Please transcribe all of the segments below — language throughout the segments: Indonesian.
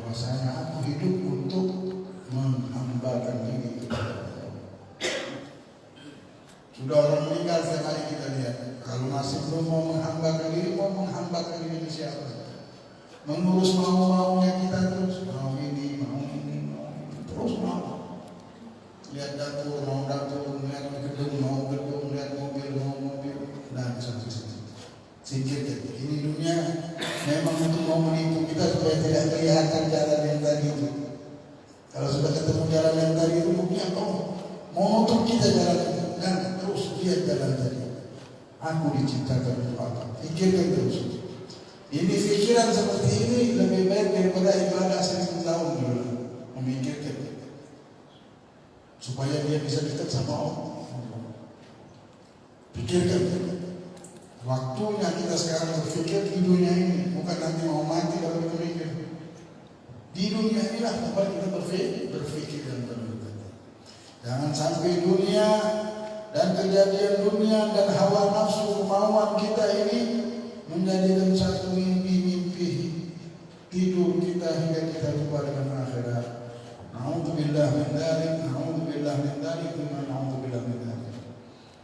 bahwasanya aku hidup untuk menghambakan diri kepada Allah. Sudah orang meninggal setiap hari kita lihat. Kalau masih belum mau menghambakan diri ke siapa? Mengurus mau-maunya kita terus, mau ini, terus mau. Lihat dapur, mau dapur, lihat gedung, mau gedung, lihat mobil, mau mobil, dan sebagainya. Singkirkan. Ini dunia memang untuk mau menipu kita supaya tidak kelihatan jalan yang tadi itu. Kalau sudah ketemu jalan yang tadi itu, buktinya mau nutup kita jalan itu. Dan terus lihat jalan tadi. Aku diciptakan untuk apa? Pikirkan terus. Ini pikiran seperti ini lebih baik daripada ibadah 1000 tahun dulu. Memikirkan supaya dia bisa dekat sama Allah. Pikirkan. Waktunya kita sekarang berpikir di dunia ini, bukan nanti mau mati kalau kita mikir. Di dunia inilah tempat kita berpikir dan berpikir. Jangan sampai dunia dan kejadian dunia dan hawa nafsu kemauan kita ini menjadikan satu mimpi-mimpi tidur kita hingga kita lupa dengan akhirat. Na'udzubillah min dzalik, na'udzubillah min dzalik, na'udzubillah min dzalik.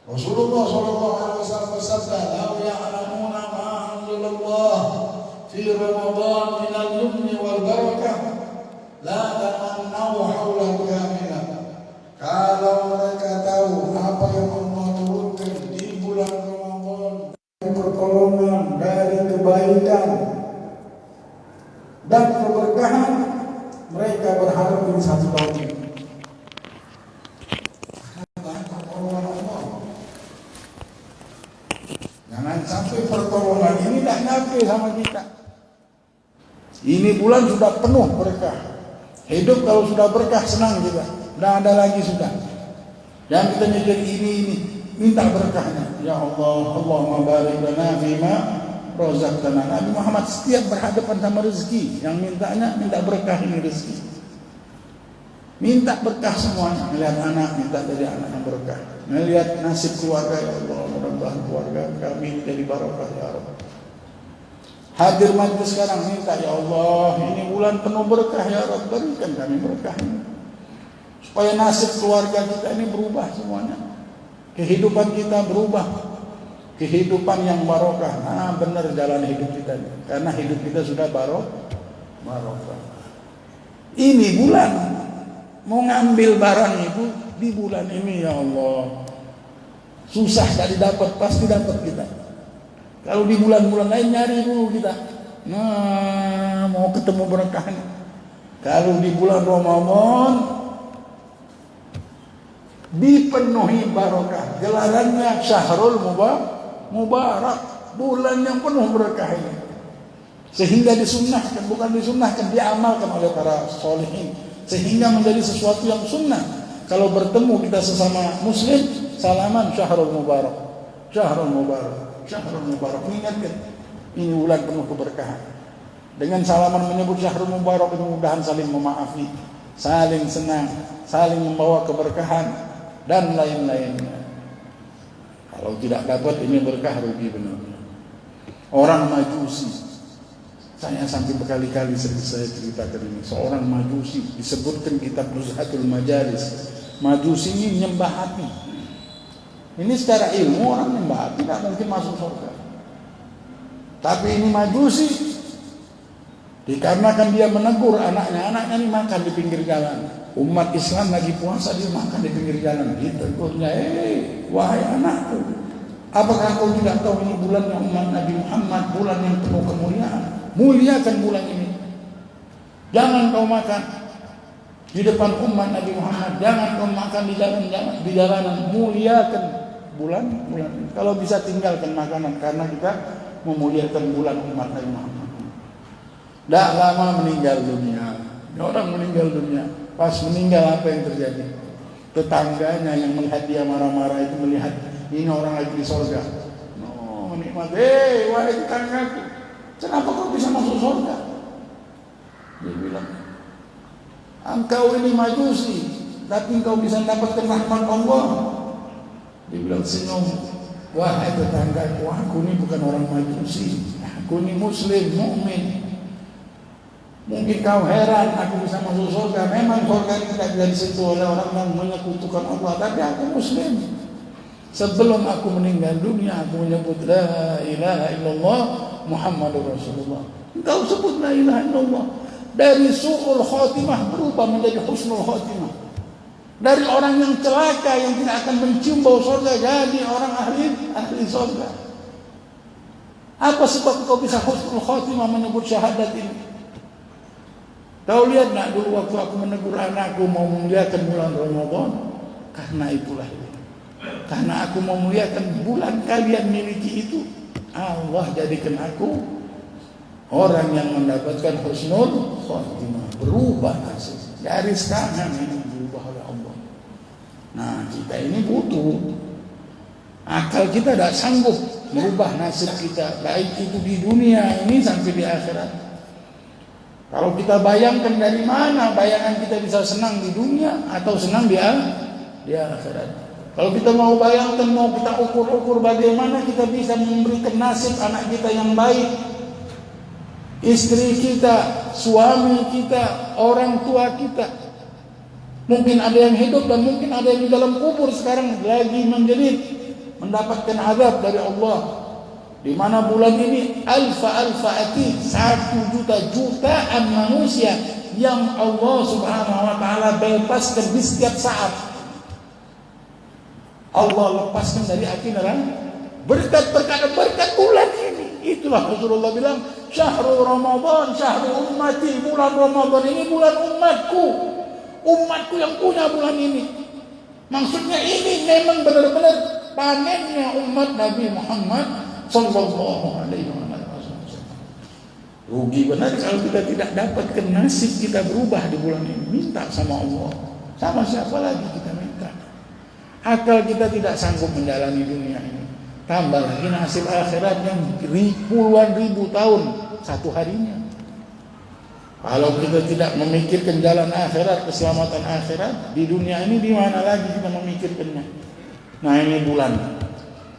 Rasulullah sallallahu alaihi wasallam bersabda, "Law ya'lamuna ma anzalallah fi Ramadan min al-yumni wal barakah, la tamannau haulan kamilan." Kalau mereka tahu apa yang Allah turunkan di bulan Ramadan, pertolongan dari kebaikan dan keberkahan, mereka berharap di satu tahun ini. Jangan sampai pertolongan ini tidak nyampe sama kita. Ini bulan sudah penuh berkah. Hidup kalau sudah berkah senang juga. Tidak ada lagi sudah. Dan kita mikir ini minta berkahnya. Ya Allah, Allahumma barik lana fima razaqtana. Nabi Muhammad setiap berhadapan sama rezeki, yang mintanya minta berkah ini rezeki. Minta berkah semuanya. Melihat anak, minta dari anak yang berkah. Melihat nasib keluarga, ya Allah, mudah-mudahan keluarga kami jadi barokah ya Rabb. Hadir majlis sekarang, minta ya Allah, ini bulan penuh berkah ya Rabb, berikan kami berkah ini. Supaya nasib keluarga kita ini berubah semuanya. Kehidupan kita berubah. Kehidupan yang barokah. Nah, benar jalan hidup kita ini. Karena hidup kita sudah barokah. Ini bulan mau ngambil barang itu di bulan ini ya Allah. Susah tadi dapat, pasti dapat kita. Kalau di bulan-bulan lain nyari dulu kita. Nah, mau ketemu berkahnya. Kalau di bulan Ramadan dipenuhi barokah. Gelarannya Syahrul Mubarak, bulan yang penuh berkah ini. Sehingga disunnahkan, bukan disunnahkan, diamalkan oleh para solihin. Sehingga menjadi sesuatu yang sunnah. Kalau bertemu kita sesama muslim, salaman Syahrul Mubarak. Syahrul Mubarak, Syahrul Mubarak. Ingatkan, ini bulan penuh keberkahan. Dengan salaman menyebut Syahrul Mubarak, mudah-mudahan saling memaafi, saling senang, saling membawa keberkahan dan lain-lainnya. Kalau tidak dapat ini berkah, rugi benar. Orang Majusi, saya sampai berkali-kali saya ceritakan ini. Seorang Majusi disebutkan kitab Nuzhatul Majalis. Majusi ini menyembah api. Ini secara ilmu orang menyembah api tidak mungkin masuk surga. Tapi ini Majusi, dikarenakan dia menegur anaknya ini makan di pinggir jalan. Umat Islam lagi puasa, dia makan di pinggir jalan. Ditegurnya, wahai anakku, apakah kau tidak tahu ini bulan yang umat Nabi Muhammad, bulan yang penuh kemuliaan? Muliakan bulan ini. Jangan kau makan di depan umat Nabi Muhammad. Jangan kau makan di jalanan. Muliakan bulan ini. Kalau bisa tinggalkan makanan, karena kita memuliakan bulan umat Nabi Muhammad. Tidak lama meninggal dunia. Orang meninggal dunia. Pas meninggal apa yang terjadi? Tetangganya yang melihat dia marah-marah itu melihat ini orang lagi di surga. Oh, nikmat. Wahai tetanggaku, kenapa kau bisa masuk surga? Dia bilang, engkau ini Majusi, tapi engkau bisa mendapatkan rahmat Allah. Dia bilang senyum. Wahai tetanggaku, aku ini bukan orang Majusi, aku ini Muslim, mukmin. Mungkin kau heran aku bisa masuk surga. Memang surga ini tidak bisa disentuh oleh orang yang menyekutukan Allah. Tapi aku Muslim. Sebelum aku meninggal dunia, aku menyebut la ilaha illallah Muhammadur Rasulullah. Engkau sebut la ilaha illallah. Dari su'ul khotimah berubah menjadi husnul khotimah. Dari orang yang celaka yang tidak akan mencium bau surga jadi orang ahli surga. Apa sebab kau bisa husnul khotimah menyebut syahadat ini? Kau lihat nak dulu waktu aku menegur anakku mau memuliakan bulan Ramadan, karena itulah ini. Karena aku mau memuliakan bulan kalian miliki itu, Allah jadikan aku orang yang mendapatkan husnul khotimah, berubah nasib. Dari sekarang ini berubah oleh Allah. Nah, kita ini butuh akal, kita tidak sanggup merubah nasib kita, baik itu di dunia ini sampai di akhirat. Kalau kita bayangkan dari mana bayangan kita bisa senang di dunia atau senang di akhirat. Kalau kita mau bayangkan, mau kita ukur-ukur bagaimana kita bisa memberikan nasib anak kita yang baik, istri kita, suami kita, orang tua kita. Mungkin ada yang hidup dan mungkin ada yang di dalam kubur sekarang lagi menjerit, mendapatkan azab dari Allah. Di mana bulan ini alfa-ati 1 juta-jutaan manusia yang Allah Subhanahu wa taala bebaskan di setiap saat. Allah lepaskan dari api neraka berkat bulan ini. Itulah Rasulullah bilang, syahrul Ramadan, syahrul ummati, bulan Ramadan ini bulan umatku. Umatku yang punya bulan ini. Maksudnya ini memang benar-benar panennya umat Nabi Muhammad sallallahu alaihi wasallam. Rugi benar kalau kita tidak dapatkan nasib kita berubah di bulan ini. Minta sama Allah. Sama siapa lagi kita minta? Akal kita tidak sanggup menjalani dunia ini. Tambah lagi nasib akhirat yang puluhan ribu tahun satu harinya. Kalau kita tidak memikirkan jalan akhirat, keselamatan akhirat, di dunia ini di mana lagi kita memikirkannya? Nah, ini bulan.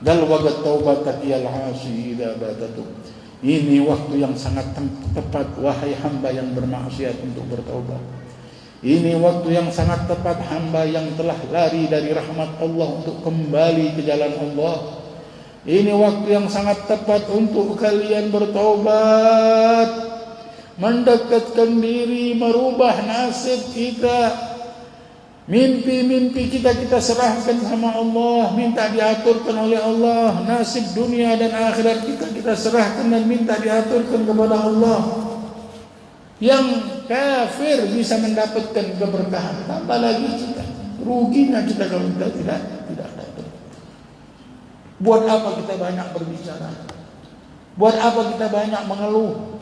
Dal wagat taubatak yal hasi idza batatu. Ini waktu yang sangat tepat wahai hamba yang bermaksiat untuk bertaubat. Ini waktu yang sangat tepat hamba yang telah lari dari rahmat Allah untuk kembali ke jalan Allah. Ini waktu yang sangat tepat untuk kalian bertaubat, mendekatkan diri, merubah nasib kita. Mimpi-mimpi kita serahkan sama Allah, minta diaturkan oleh Allah. Nasib dunia dan akhirat kita serahkan dan minta diaturkan kepada Allah. Yang kafir bisa mendapatkan keberkahan, tambah lagi kita. Ruginya kita kalau kita tidak dapat. Buat apa kita banyak berbicara? Buat apa kita banyak mengeluh?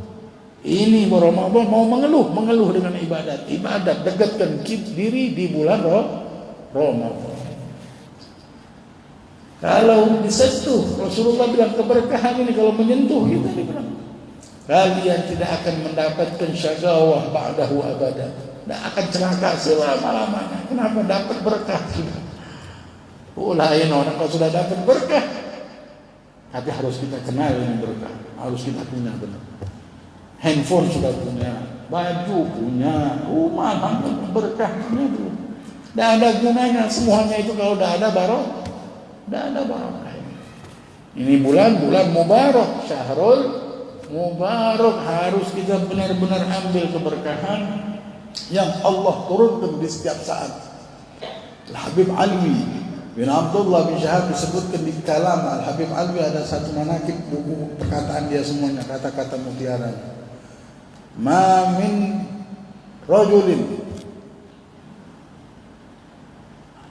Ini Ramadan mau mengeluh dengan ibadat, dekatkan diri di bulan Ramadan. Kalau disentuh, Rasulullah bilang keberkahan ini kalau menyentuh kita, dia bilang kalian tidak akan mendapatkan syagawah ba'dahu abada. Tidak akan celaka selama-lamanya. Kenapa? Dapat berkah sudah. Lain orang kalau sudah dapat berkah, tapi harus kita kenal ini berkah, harus kita punya benar. Handphone sudah punya, baju punya, rumah berkahnya itu. Tidak ada gunanya semuanya itu kalau tidak ada barokah. Tidak ada barokah. Ini bulan mubarak, syahrul mubarak, harus kita benar-benar ambil keberkahan yang Allah turunkan di setiap saat. Al-Habib Alwi bin Abdullah bin Syahab disebutkan di kalam Al-Habib Alwi, ada satu manakib buku perkataan dia semuanya, kata-kata mutiara. Ma min rajulin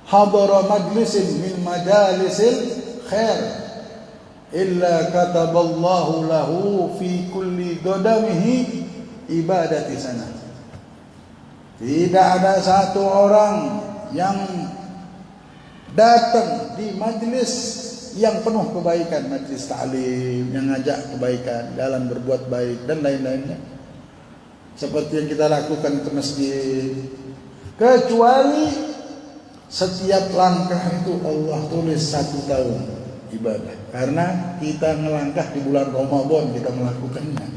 hadara majlisin min majalisil khair illa kataballahu lahu fi kulli qadamihi ibadati sana. Tidak ada satu orang yang datang di majlis yang penuh kebaikan, majlis ta'lim yang ngajak kebaikan, jalan berbuat baik dan lain-lainnya, seperti yang kita lakukan ke masjid, kecuali setiap langkah itu Allah tulis 1 tahun ibadah, karena kita melangkah di bulan Ramadan, kita melakukannya.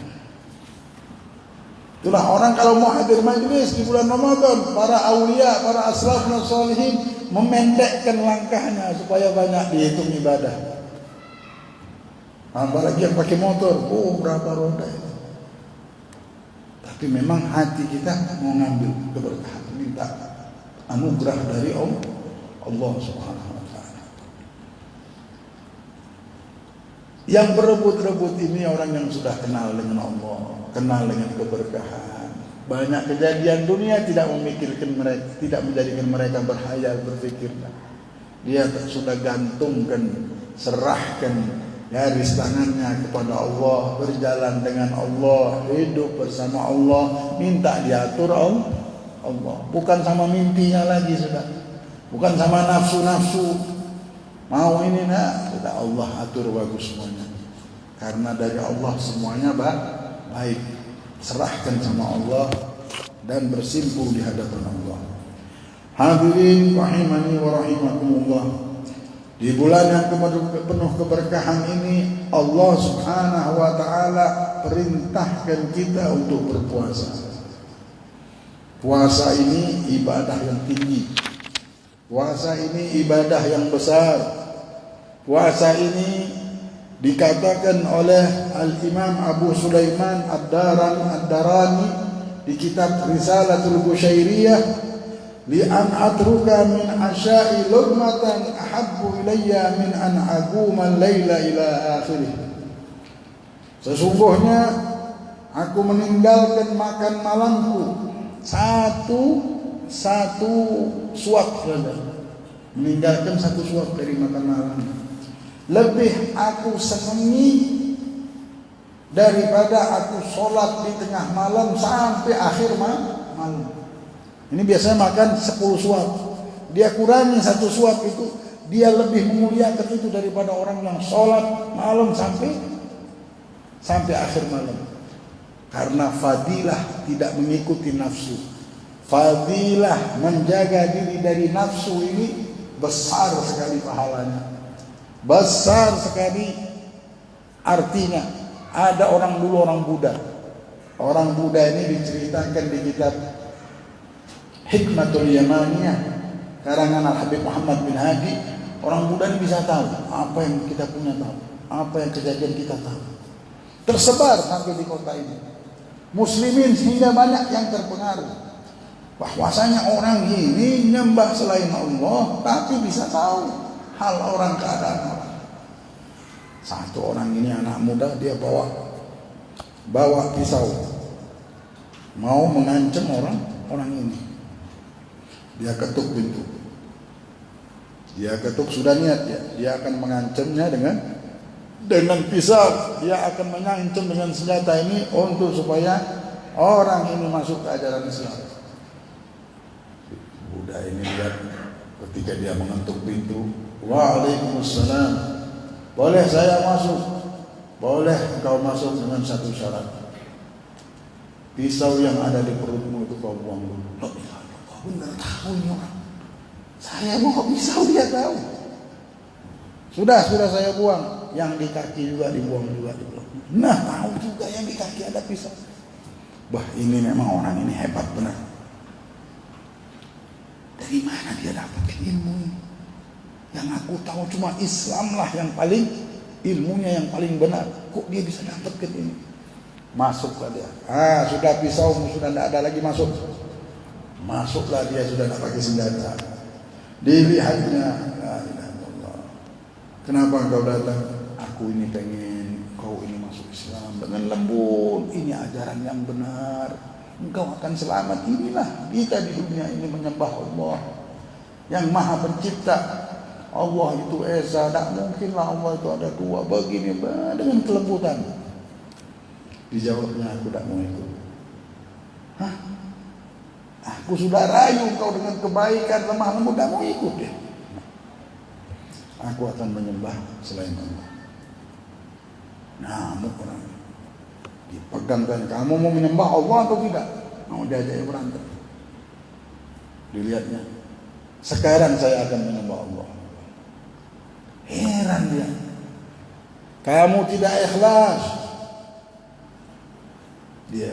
Itulah orang kalau mau hadir majlis di bulan Ramadan, para aulia, para aslafun sholihin memendekkan langkahnya supaya banyak dihitung ibadah. Apalagi yang pakai motor, berapa roda itu. Tapi memang hati kita mau ngambil keberkahan, minta anugerah dari Allah Subhanahu wa taala. Yang berebut-rebut ini orang yang sudah kenal dengan Allah, kenal dengan keberkahan. Banyak kejadian dunia tidak memikirkan mereka, tidak menjadikan mereka berhayal, berpikir. Dia sudah gantungkan, serahkan garis tangannya kepada Allah, berjalan dengan Allah, hidup bersama Allah, minta diatur Allah. Bukan sama mimpinya lagi sudah, bukan sama nafsu-nafsu. Mau ini sudah Allah atur bagus semuanya. Karena dari Allah semuanya baik. Serahkan sama Allah dan bersimpuh di hadapan Allah. Hadirin rahimani wa rahimakumullah. Di bulan yang penuh keberkahan ini, Allah Subhanahu wa taala perintahkan kita untuk berpuasa. Puasa ini ibadah yang tinggi. Puasa ini ibadah yang besar. Puasa ini dikatakan oleh Al-Imam Abu Sulaiman Ad-Darani di kitab Risalatul Qushairiyah, li'an atruka min asya'i lurmatan ahabbu ilayya min an aquma al-laila ila akhirih. Sesungguhnya aku meninggalkan makan malamku satu suap saja. Meninggalkan satu suap dari makan malam lebih aku senangi daripada aku sholat di tengah malam sampai akhir malam. Ini biasanya makan 10 suap, dia kurangi satu suap itu, dia lebih memuliakan itu daripada orang yang sholat malam sampai akhir malam. Karena fadilah tidak mengikuti nafsu, fadilah menjaga diri dari nafsu ini besar sekali pahalanya, besar sekali artinya. Ada orang dulu, orang Buddha ini diceritakan di kitab Hikmatul Yamaniyah karangan Al-Habib Muhammad bin Hadi. Orang Buddha ini bisa tahu apa yang kita punya tahu, apa yang kejadian kita tahu. Tersebar sampai di kota ini. Muslimin sehingga banyak yang terpengaruh. Bahwasanya orang ini nyembah selain Allah tapi bisa tahu hal orang, keadaan orang. Satu orang ini anak muda, dia bawa pisau, mau mengancam orang ini. Dia ketuk pintu. Dia ketuk, sudah niat dia akan mengancamnya dengan pisau. Dia akan mengancam dengan senjata ini untuk supaya orang ini masuk ke ajaran Islam. Buddha ini lihat ketika dia mengetuk pintu, Waalaikumsalam. Boleh saya masuk? Boleh, engkau masuk dengan satu syarat. Pisau yang ada di perutmu itu kau buang dulu. Loh, kau benar tahu ini orang. Saya mau pisau, dia tahu. Sudah saya buang. Yang di kaki juga dibuang juga. Nah, tahu juga yang di kaki ada pisau. Bah, ini memang orang ini hebat benar. Dari mana dia dapat ilmu ini? Yang aku tahu cuma Islam lah yang paling ilmunya yang paling benar. Kok dia bisa dapat ke ini? Masuklah dia. Sudah pisaumu sudah tidak ada lagi, masuklah dia, sudah tidak pakai senjata. Dilihatnya, la ilaha illallah. Kenapa engkau datang? Aku ini pengen kau ini masuk Islam dengan lembut. Ini ajaran yang benar. Engkau akan selamat. Inilah kita di dunia ini menyembah Allah yang Maha Pencipta. Allah itu esa, tak mungkinlah Allah itu ada dua, begini dengan kelembutan. Dijawabnya, aku tak mau ikut. Aku sudah rayu kau dengan kebaikan, lemah lembut, tak mau ikut ya. Aku akan menyembah selain Allah. Nah, orang dipegangkan, kamu mau menyembah Allah atau tidak? Mau diajak berantem. Dilihatnya, sekarang saya akan menyembah Allah. Heran dia. Kamu tidak ikhlas. Dia.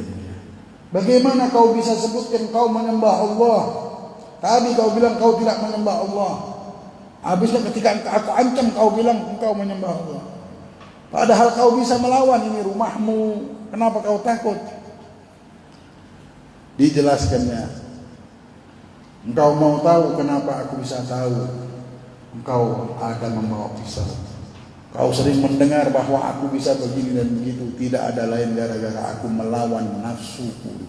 Bagaimana kau bisa sebutkan kau menyembah Allah? Tadi kau bilang kau tidak menyembah Allah. Habisnya ketika aku ancam kau bilang engkau menyembah Allah. Padahal kau bisa melawan, ini rumahmu. Kenapa kau takut? Dijelaskannya. Engkau mau tahu kenapa aku bisa tahu? Engkau akan membawa pisau. Kau sering mendengar bahwa aku bisa begini dan begitu. Tidak ada lain gara-gara aku melawan nafsuku.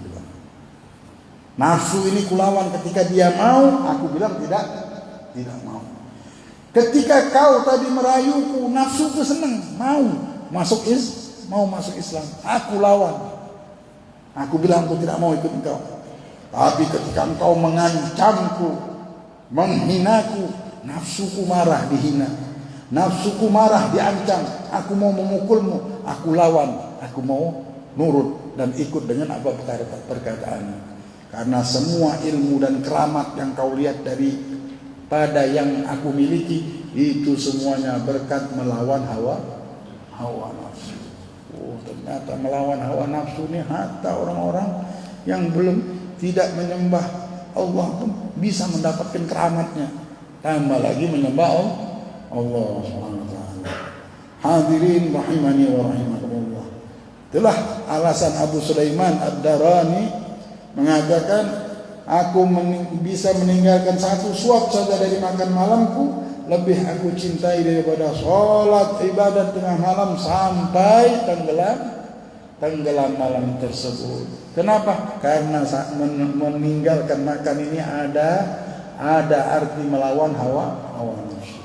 Nafsu ini kulawan ketika dia mau, aku bilang tidak mau. Ketika kau tadi merayuku, nafsuku senang, mau masuk Islam. Aku lawan. Aku bilang aku tidak mau ikut engkau. Tapi ketika engkau mengancamku, menghinaku, nafsuku marah dihina. Nafsuku marah diancam, aku mau memukulmu, aku lawan, aku mau nurut dan ikut dengan apa perkataannya. Karena semua ilmu dan keramat yang kau lihat daripada yang aku miliki, itu semuanya berkat melawan hawa nafsu. Oh, ternyata melawan hawa nafsu ini hatta orang-orang yang belum tidak menyembah Allah pun bisa mendapatkan keramatnya. Tambah lagi menyembah Allah Subhanahu wa taala. Hadirin rahimani wa rahimakumullah. Itulah alasan Abu Sulaiman Ad-Darani mengatakan, aku bisa meninggalkan satu suap saja dari makan malamku, lebih aku cintai daripada sholat ibadat tengah malam sampai tenggelam malam tersebut. Kenapa? Karena meninggalkan makan ini ada arti melawan hawa nafsu.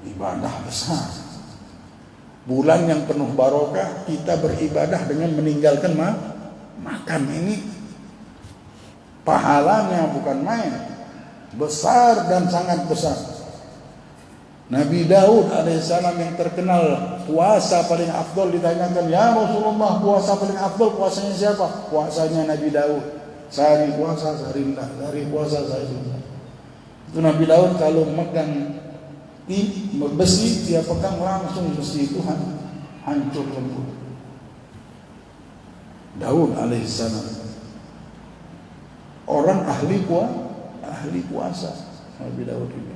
Ibadah besar. Bulan yang penuh barokah, kita beribadah dengan meninggalkan makan. Ini pahalanya bukan main, besar dan sangat besar. Nabi Daud alaihissalam yang terkenal puasa paling afdol, ditanyakan, ya Rasulullah, puasa paling afdol puasanya siapa? Puasanya Nabi Daud. Sehari puasa, sehari enggak. Sehari puasa, sehari enggak. Itu Nabi Daud kalau megang besi, dia pegang langsung besi itu hancur lembut. Daud alaihissalam orang ahli puasa. Nabi Daud ini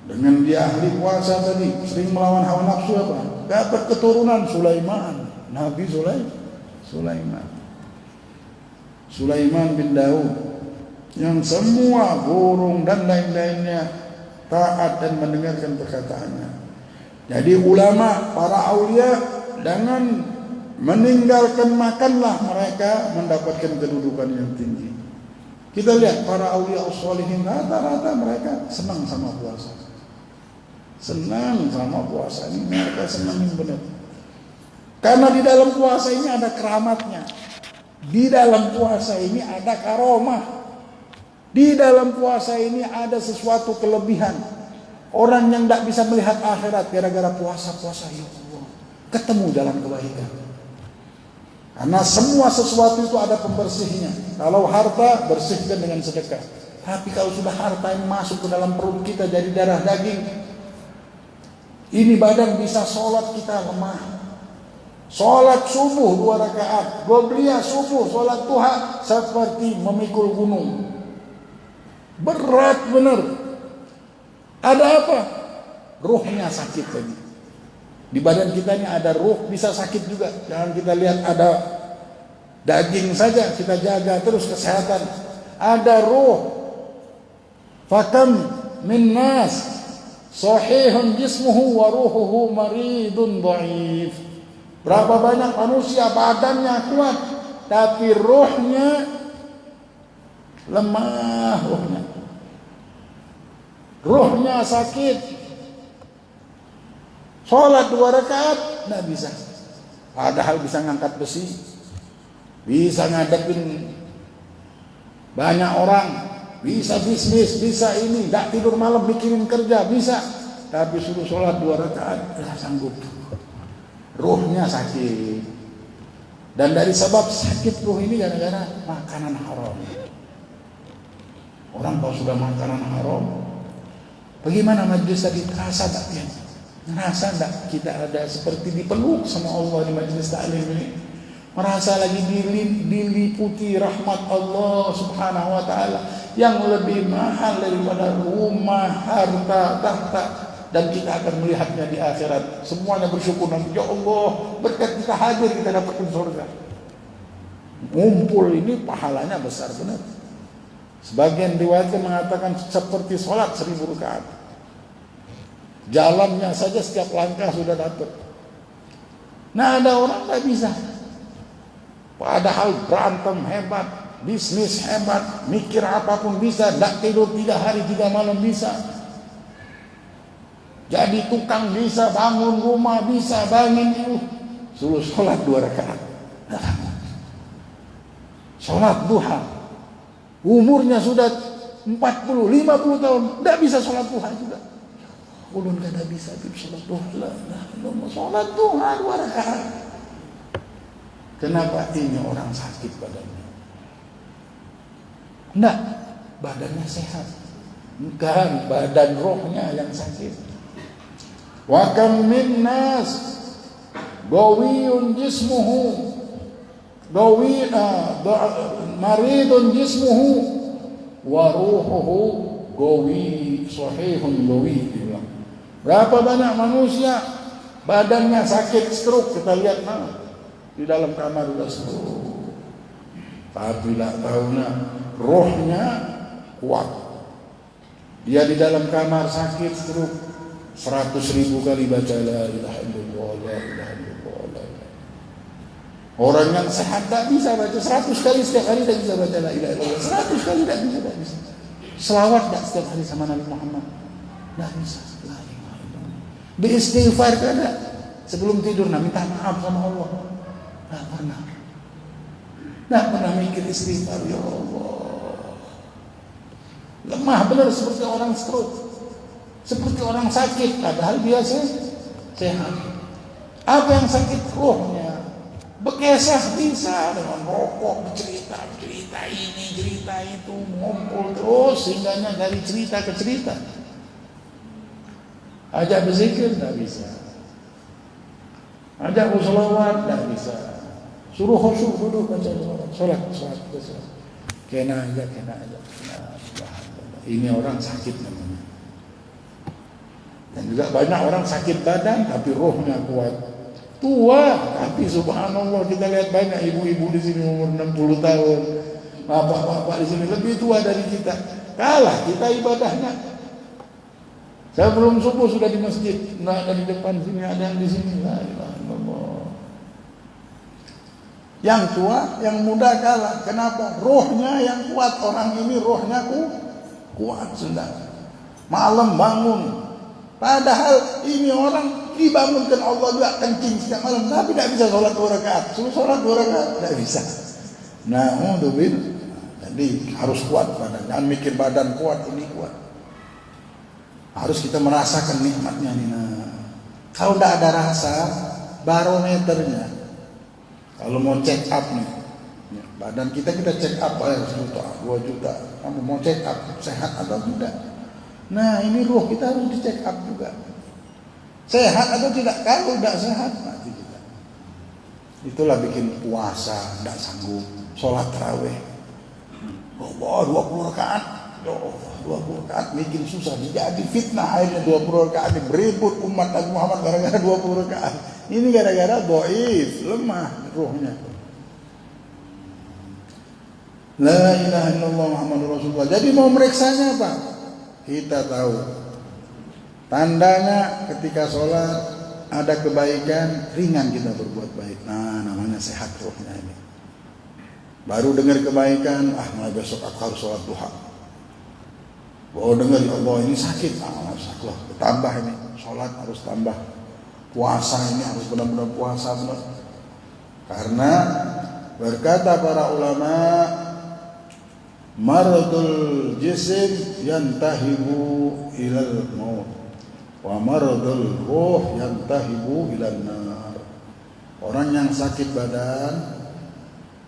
dengan dia ahli puasa tadi, sering melawan hawa nafsu, apa? Dapat keturunan Sulaiman, Nabi Sulaiman bin Daud, yang semua burung dan lain-lainnya taat dan mendengarkan perkataannya. Jadi ulama, para aulia, dengan meninggalkan makanlah mereka mendapatkan kedudukan yang tinggi. Kita lihat para aulia sholihin, rata-rata mereka senang sama puasa. Ini mereka senangin benar. Karena di dalam puasa ini ada keramatnya. Di dalam puasa ini ada karomah. Di dalam puasa ini ada sesuatu kelebihan. Orang yang tidak bisa melihat akhirat gara-gara puasa, ya Allah, ketemu jalan kebaikan. Karena semua sesuatu itu ada pembersihnya. Kalau harta, bersihkan dengan sedekah. Tapi kalau sudah harta yang masuk ke dalam perut kita jadi darah daging, ini badan bisa sholat kita lemah. Sholat subuh 2 rakaat, gobliyah subuh, sholat duha seperti memikul gunung. Berat benar. Ada apa? Ruhnya sakit lagi. Di badan kita ini ada ruh, bisa sakit juga. Jangan kita lihat ada daging saja, kita jaga terus kesehatan. Ada ruh. Fakam min nas sahihun jismuhu wa ruhuhu maridun dhaif. Berapa banyak manusia badannya kuat tapi ruhnya lemah, ruhnya sakit. Sholat 2 rakaat tidak bisa, padahal bisa ngangkat besi, bisa ngadepin banyak orang, bisa bisnis, bisa ini, tidak tidur malam mikirin kerja, bisa. Tapi suruh sholat 2 rakaat tidak sanggup, ruhnya sakit. Dan dari sebab sakit ruh ini gara-gara makanan haram. Orang kalau sudah makanan haram, bagaimana majlis tadi terasa tak ya? Merasa enggak kita ada seperti dipeluk sama Allah di majelis taklim ini? Merasa lagi diliputi rahmat Allah Subhanahu wa taala yang lebih mahal daripada rumah, harta, tahta, dan kita akan melihatnya di akhirat. Semuanya bersyukur nanti, ya Allah, berkat kita hadir kita dapatkan surga. Ngumpul ini pahalanya besar benar. Sebagian riwayat mengatakan seperti sholat 1000 rakaat. Jalannya saja setiap langkah sudah dapat. Nah, ada orang tak bisa. Padahal berantem hebat, bisnis hebat, mikir apapun bisa, tak tidur 3 hari 3 malam bisa. Jadi tukang bisa, bangun rumah bisa, bangun itu. Suruh sholat 2 rakaat. Sholat duha. Umurnya sudah 40, 50 tahun, tidak bisa sholat duha juga. Ulun kada bisa sholat duha. Sholat duha 2 rakaat. Kenapa? Ini orang sakit badannya. Enggak, badannya sehat. Bukan, badan rohnya yang sakit. Wa kam min nas gawiyun jismuhu maridun jismuhu wa ruhuhu gawi sahihun gawi. Berapa banyak manusia badannya sakit stroke, kita lihat di dalam kamar sudah stroke, tapi tak tahu rohnya kuat. Dia di dalam kamar sakit stroke, 100.000 kali baca la ilaha illallah, la ilaha illallah, la ilaha. Orang yang sehat tak bisa baca 100 kali setiap hari, tak bisa baca la ilaha illallah 100 kali, tak bisa. Selawat tak setiap hari sama Nabi Muhammad, tak bisa. Beristighfar kada sebelum tidur, minta maaf sama Allah. Tak pernah mikir istighfar, ya Allah. Lemah benar, seperti orang stroke, seperti orang sakit, padahal biasa sehat. Apa yang sakit? Rohnya. Bekesah bisa dengan rokok, cerita ini, cerita itu, ngumpul terus singgahnya dari cerita ke cerita. Ajak berzikir tak bisa, ajak bersolawat tak bisa, suruh khusyuk duduk baca solat. Kena aja. Ini orang sakit namanya. Dan juga banyak orang sakit badan tapi rohnya kuat. Tua tapi subhanallah, kita lihat banyak ibu-ibu di sini umur 60 tahun, bapak-bapak di sini lebih tua dari kita. Kalah kita ibadahnya. Saya belum subuh sudah di masjid, nah ada di depan sini, ada yang di sini. La ilaha illallah. Yang tua, yang muda kalah. Kenapa? Rohnya yang kuat. Orang ini rohnya kuat sudah. Malam bangun. Padahal ini orang dibangunkan Allah juga kencing setiap malam, tapi tidak bisa sholat 2 rakaat. Suruh sholat 2 rakaat, tidak bisa. Nah, jadi harus kuat badan. Jangan mikir badan kuat, ini kuat. Harus kita merasakan nikmatnya nih. Kalau tidak ada rasa, barometernya. Kalau mau check up nih, badan kita check up 1 juta, 2 juta. Kamu mau check up sehat atau tidak? Nah, ini roh kita harus di check up juga. Sehat atau tidak? Kalau tidak sehat, mati kita. Itulah bikin puasa tidak sanggup, sholat tarawih. Allah 20 rakaat. 20 rakaat bikin susah, jadi fitnah akhirnya 20 rakaat beribut umat Nabi Muhammad gara-gara 20 rakaat. Ini gara-gara dhaif, lemah ruhnya. La ilaha illallah Muhammadur Rasulullah. Jadi mau meriksanya apa? Kita tahu tandanya ketika sholat ada kebaikan, ringan kita berbuat baik. Nah, namanya sehat ruhnya ini. Baru dengar kebaikan, mulai besok aku harus sholat duha. Dengar ya Allah ini sakit, masalah tambah ini, sholat harus tambah, puasa ini harus benar-benar puasa benar. Karena berkata para ulama, maradul jisim yantahibu ilal maut, wa maradul ruh yantahibu ilan nar. Orang yang sakit badan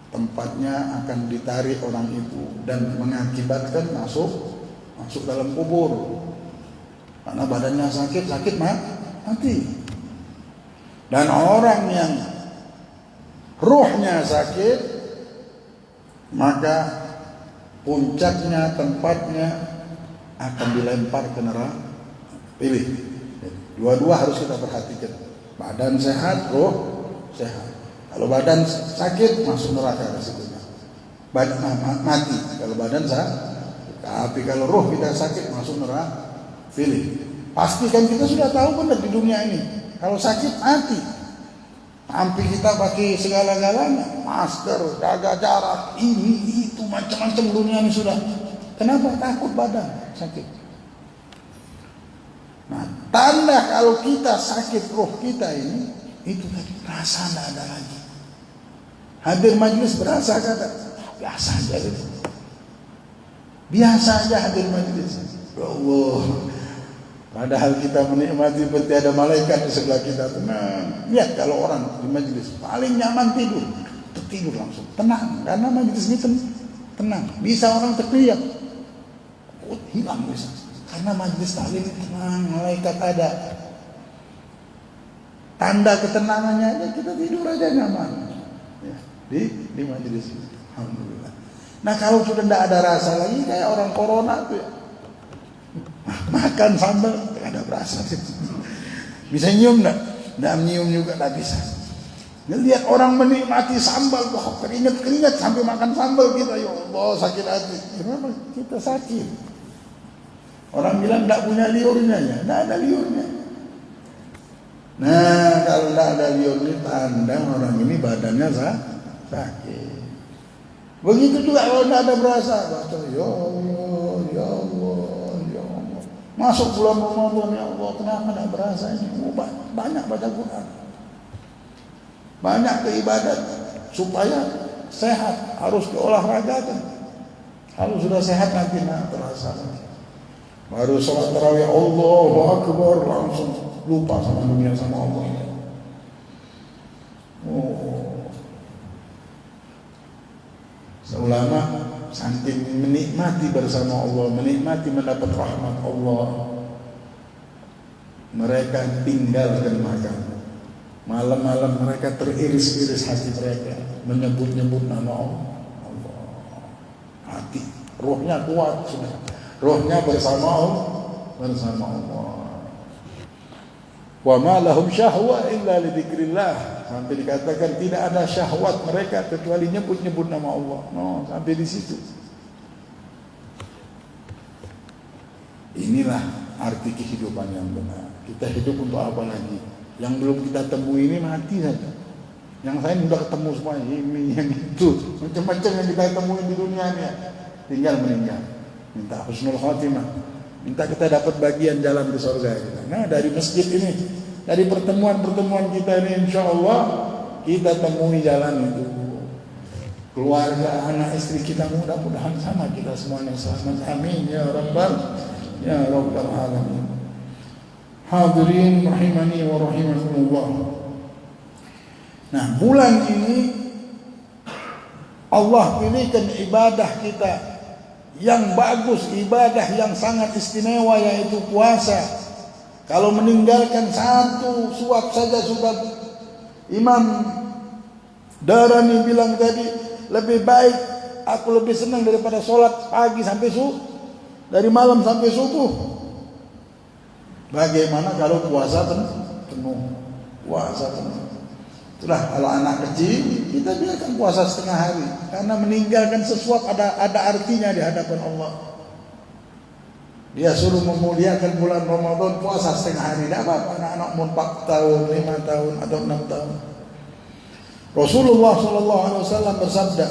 tempatnya akan ditarik orang itu dan mengakibatkan masuk dalam kubur. Karena badannya sakit mati. Dan orang yang ruhnya sakit, maka puncaknya, tempatnya akan dilempar ke neraka. Pilih. Dua-dua harus kita perhatikan. Badan sehat, roh sehat. Kalau badan sakit, masuk neraka resikonya. Badan mati. Kalau badan sehat. Tapi kalau roh kita sakit, masuk neraka. Pilih. Pastikan kita sudah tahu benar di dunia ini. Kalau sakit, mati. Sampai kita pakai segala-galanya, masker, jaga jarak, ini itu macam-macam dunia ini sudah. Kenapa? Takut badan sakit. Nah, tanda kalau kita sakit roh kita ini, itu tadi rasa tidak ada lagi. Hadir majlis berasa kata biasa aja itu. Biasa aja hadir majlis. Ya Allah. Padahal kita menikmati seperti ada malaikat di sebelah kita, tenang. Lihat kalau orang di majlis paling nyaman tidur, tertidur langsung, tenang. Karena majlis ini tenang. Bisa orang teriak, hilang bisa. Karena majlis taklim tenang, malaikat ada. Tanda ketenangannya aja kita tidur aja nyaman. Ya, di majlis ini. Alhamdulillah. Nah kalau sudah tidak ada rasa lagi kayak orang corona tuh ya. Makan sambal tidak ada berasa. Bisa nyium enggak? Tidak nyium juga tidak bisa. Lihat orang menikmati sambal, wah keringat sampai makan sambal kita, ya Allah sakit hati. Kenapa kita sakit? Orang bilang tidak punya liurnya ya, tidak ada liurnya. Nah kalau tidak ada liurnya tanda orang ini badannya sakit. Begitu juga kalau tidak ada berasa, baca ya Allah, ya Allah. Masuk bulan Ramadan, ya Allah, kenapa tidak berasa ini? Banyak baca Quran, banyak beribadat supaya sehat, harus diolahragakan. Kalau sudah sehat nanti terasa. Baru sholat tarawih Allahu Akbar langsung lupa sama dunia sama Allah. Seulama saking menikmati bersama Allah, menikmati mendapat rahmat Allah, mereka tinggalkan makan. Malam-malam mereka teriris-iris hati mereka, menyebut-nyebut nama Allah. Hati, rohnya kuat sudah. Rohnya bersama Allah. Wa ma lahum syahwa illa li dzikrillah. Sampai dikatakan tidak ada syahwat mereka kecuali nyebut-nyebut nama Allah. No, sampai di situ. Inilah arti kehidupan yang benar. Kita hidup untuk apa lagi? Yang belum kita temui ini mati saja. Yang saya sudah ketemu semua ini, yang itu, macam-macam yang kita temui di dunia ini. Tinggal meninggal. Minta husnul khatimah. Minta kita dapat bagian jalan di surga kita. Nah dari masjid ini, dari pertemuan-pertemuan kita ini, insya Allah kita temui jalan itu. Keluarga, anak, istri kita mudah-mudahan sama kita semuanya selamat. Amin ya rabbal alamin. Hadirin rahimani wa rahimakumullah. Nah bulan ini Allah pilihkan ibadah kita yang bagus, ibadah yang sangat istimewa, yaitu puasa. Kalau meninggalkan satu suap saja sudah, Imam Darani bilang tadi, lebih baik aku lebih senang daripada sholat pagi sampai dari malam sampai subuh. Bagaimana kalau puasa penuh? Puasa penuh. Itulah kalau anak kecil kita biarkan puasa setengah hari, karena meninggalkan sesuap ada artinya di hadapan Allah. Dia suruh memuliakan bulan Ramadan, puasa setengah hari, tidak apa-apa. Anak-anak umur 4 tahun, 5 tahun atau 6 tahun. Rasulullah SAW bersabda,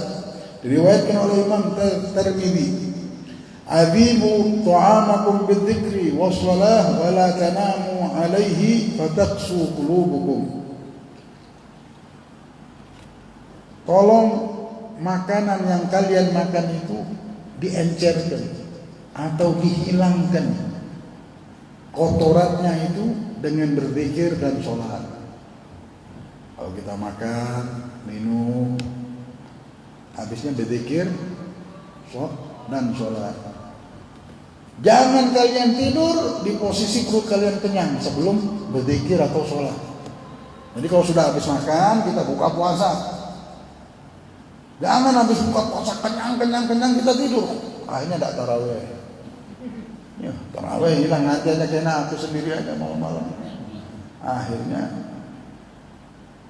diriwayatkan oleh Imam Tirmidzi, "Abibu ta'amakum bidzikri wassalah wa la tanamu alaihi fataqsu qulubukum." Tolong makanan yang kalian makan itu diencerkan atau dihilangkan kotorannya itu dengan berzikir dan sholat. Kalau kita makan, minum, habisnya berzikir dan sholat. Jangan kalian tidur di posisi perut kalian kenyang sebelum berzikir atau sholat. Jadi kalau sudah habis makan, kita buka puasa. Jangan habis buka puasa kenyang kita tidur. Akhirnya tidak taraweh. Ya, taraweh hilang aja kena aku sendiri aja malam-malam. Akhirnya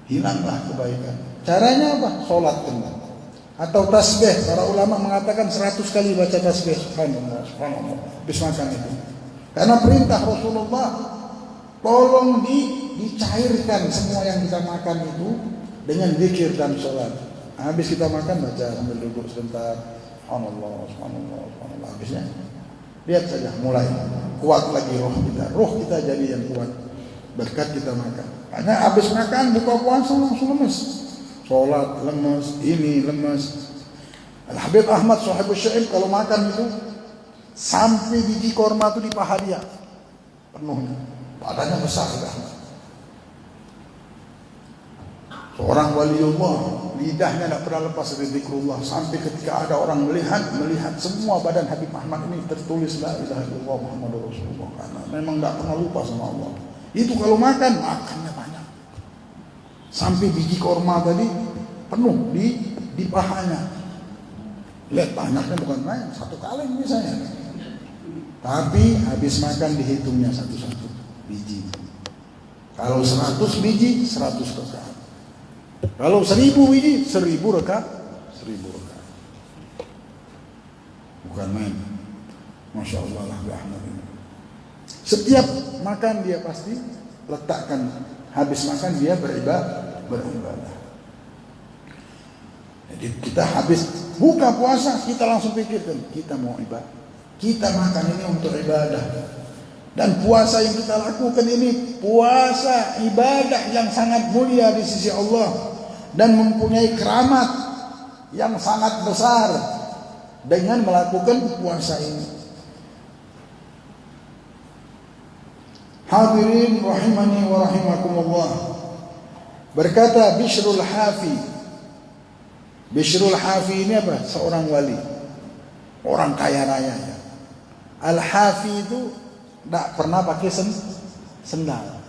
hilanglah kebaikan. Caranya apa? Sholat kembali. Atau tasbih, para ulama mengatakan 100 kali baca tasbih. Subhanallah, subhanallah. Habis makan itu. Karena perintah Rasulullah, tolong dicairkan semua yang kita makan itu dengan zikir dan sholat. Habis kita makan baca sambil duduk sebentar. Subhanallah, subhanallah, subhanallah. Habisnya lihat saja mulai kuat lagi roh kita. Roh kita jadi yang kuat berkat kita makan. Karena habis makan buka puasa langsung lemes. Sholat lemes, ini lemes. Al-Habib Ahmad Sahibul Syair kalau makan itu sampai biji korma itu di paha dia penuhnya, badannya besar sudah. Seorang waliullah lidahnya tidak pernah lepas dari zikrullah sampai ketika ada orang melihat semua badan Habib Ahmad ini tertulis la ilaha illallah Muhammadur Rasulullah, karena memang tidak pernah lupa sama Allah. Itu kalau makannya banyak. Sampai biji korma tadi penuh di pahanya. Lihat banyaknya bukan main, 1 kaleng misalnya. Tapi habis makan dihitungnya satu-satu biji. Kalau 100 biji 100 rakaat. Kalau 1000 biji 1000 rakaat. 1000 rakaat. Bukan main. Masya Allah lah Ahmad ini. Setiap makan dia pasti letakkan. Habis makan dia beribadah. Jadi kita habis buka puasa kita langsung pikirkan kita mau ibadah. Kita makan ini untuk ibadah. Dan puasa yang kita lakukan ini puasa ibadah yang sangat mulia di sisi Allah dan mempunyai keramat yang sangat besar dengan melakukan puasa ini. Hadirin rahimani wa rahimakumullah. Berkata Bishrul Hafi. Bishrul Hafi ini apa? Seorang wali. Orang kaya raya. Al-Hafi itu tidak pernah pakai sendal.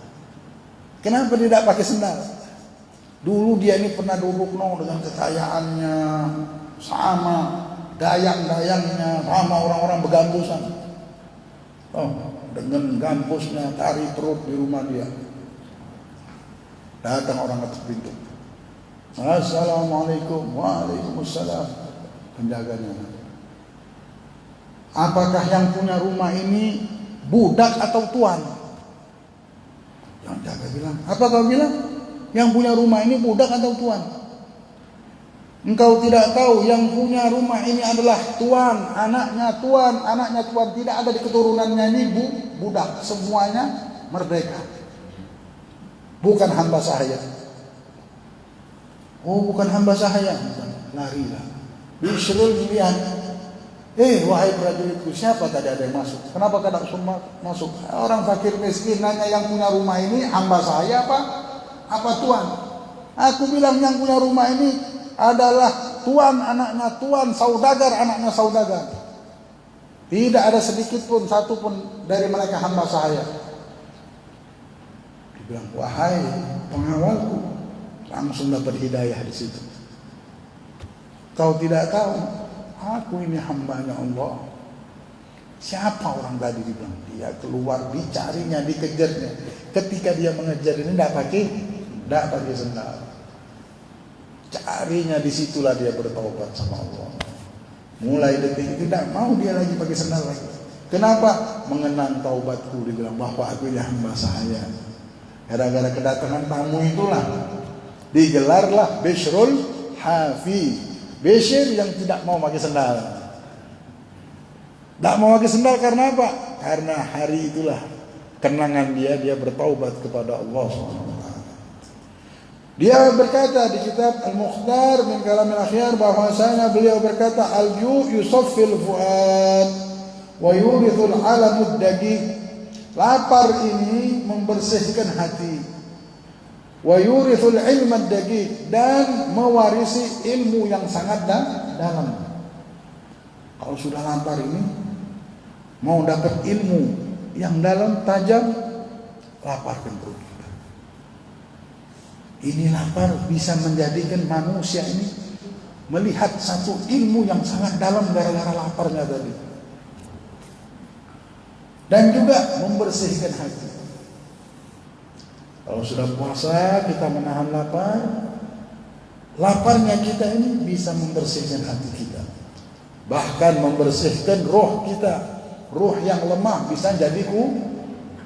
Kenapa dia tidak pakai sendal? Dulu dia ini pernah duduk dengan kekayaannya sama dayang-dayangnya sama orang-orang begambusan. Dengan gampusnya tari perut di rumah dia. Datang orang ketuk pintu. Assalamualaikum. Waalaikumsalam. Penjaganya. Apakah yang punya rumah ini budak atau tuan? Yang jaga bilang, apa kau bilang? Yang punya rumah ini budak atau tuan? Engkau tidak tahu yang punya rumah ini adalah tuan, anaknya tuan, tidak ada di keturunannya ini budak, semuanya merdeka. Bukan hamba sahaya. Oh, bukan hamba sahaya, larilah. Bishrul melihat, wahai prajuritku, siapa tadi ada yang masuk? Kenapa kau tak masuk? Orang fakir miskin nanya yang punya rumah ini hamba sahaya apa tuan? Aku bilang yang punya rumah ini adalah tuan, anaknya tuan, saudagar, anaknya saudagar. Tidak ada sedikit pun, satu pun dari mereka hamba sahaya. Dibilang, wahai pengawalku, langsung dapat hidayah di situ. Kau tidak tahu, aku ini hambanya Allah. Siapa orang tadi? Dibilang, dia keluar, dicarinya, dikejarnya. Ketika dia mengejar ini tidak pakai sendal. Carinya disitulah dia bertaubat sama Allah. Mulai detik itu tidak mau dia lagi pakai sendal lagi. Kenapa? Mengenang taubatku, dibilang bahwa aku ini hamba sahaya. Gara-gara kedatangan tamu itulah digelarlah Bishrul Hafi. Bishr yang tidak mau pakai sendal. Tidak mau pakai sendal karena apa? Karena hari itulah kenangan dia bertaubat kepada Allah SWT. Dia berkata di kitab Al-Mukhtar min Kalamil Akhyar bahwasanya beliau berkata al-ju' yusaffil fuad wa yurithul alamud daqi. Lapar ini membersihkan hati. Wa yurithul ilmad daqi, dan mewarisi ilmu yang sangat dalam. Kalau sudah lapar ini mau dapat ilmu yang dalam, tajam, laparkan perut kita. Ini lapar bisa menjadikan manusia ini melihat satu ilmu yang sangat dalam gara-gara laparnya tadi. Dan juga membersihkan hati. Kalau sudah puasa kita menahan lapar, laparnya kita ini bisa membersihkan hati kita. Bahkan membersihkan roh kita. Roh yang lemah bisa jadi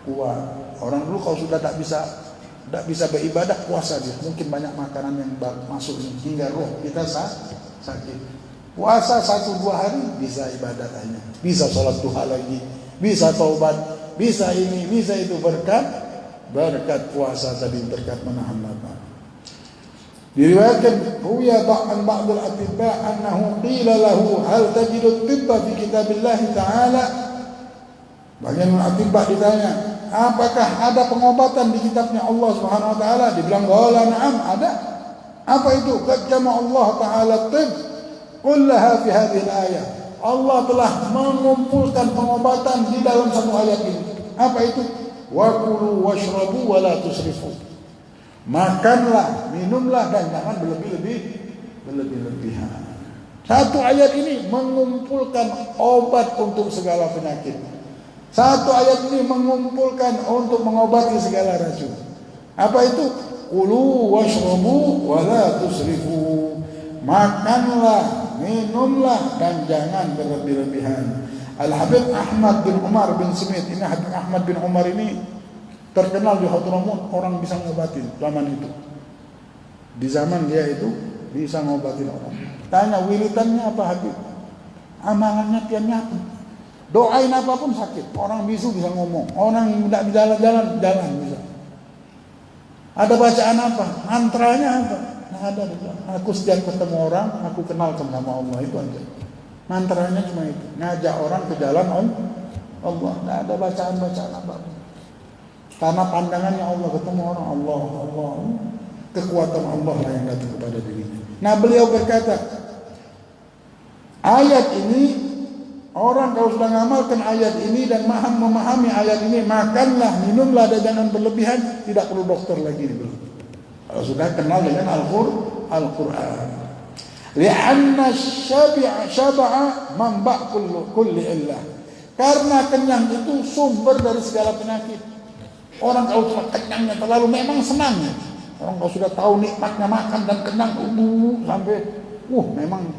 kuat. Orang dulu kalau sudah tak bisa beribadah, puasa dia. Mungkin banyak makanan yang masuk hingga roh kita sakit. Puasa 1-2 hari bisa ibadat hanya. Bisa sholat duha lagi, bisa taubat, bisa ini, bisa itu, berkat puasa tadi, berkat menahan lapar. Diriwayatkan ruya an ba'dul atibba annahu qila lahu hal tajidu tibba fi kitabillah ta'ala. Bagian atibba ditanya, apakah ada pengobatan di kitabnya Allah Subhanahu wa taala? Dibilang qala na'am, ada. Apa itu? Qad jama Allah taala tib kullaha fi hadhihi al-ayah. Allah telah mengumpulkan pengobatan di dalam satu ayat ini. Apa itu? Wa kulu washrabu wa la tusrifu. Makanlah, minumlah, dan jangan berlebih-lebihan. Satu ayat ini mengumpulkan obat untuk segala penyakit. Satu ayat ini mengumpulkan untuk mengobati segala racun. Apa itu? Kulu washrabu wa la tusrifu. Makanlah, minumlah, dan jangan berlebih-lebihan. Al-Habib Ahmad bin Umar bin Smith, ini Habib Ahmad bin Umar ini terkenal di Hadramaut, orang bisa ngobatin zaman itu. Di zaman dia itu bisa ngobatin orang. Tanya wiridannya apa Habib? Amalannya piannya apa? Doain apapun sakit. Orang bisu bisa ngomong. Orang tidak bisa jalan bisa. Ada bacaan apa? Mantranya apa? Nah, ada. Aku setiap ketemu orang, aku kenalkan nama Allah, itu aja. Mantranya cuma itu. Ngajak orang ke jalan Allah. Tidak ada bacaan-bacaan apapun. Karena pandangannya Allah, ketemu orang Allah. Kekuatan Allah lah yang datang kepada dirinya. Nah, beliau berkata, ayat ini, orang kalau sudah mengamalkan ayat ini dan memahami ayat ini, makanlah, minumlah, dan jangan berlebihan, tidak perlu dokter lagi. Kalau sudah kenal dengan Al-Quran. Li'anna syaba'a manba' kulli illah. Karena kenyang itu sumber dari segala penyakit. Orang kalau cuma kenyangnya terlalu, memang senang. Orang kalau sudah tahu nikmatnya makan dan kenyang, sampai memang.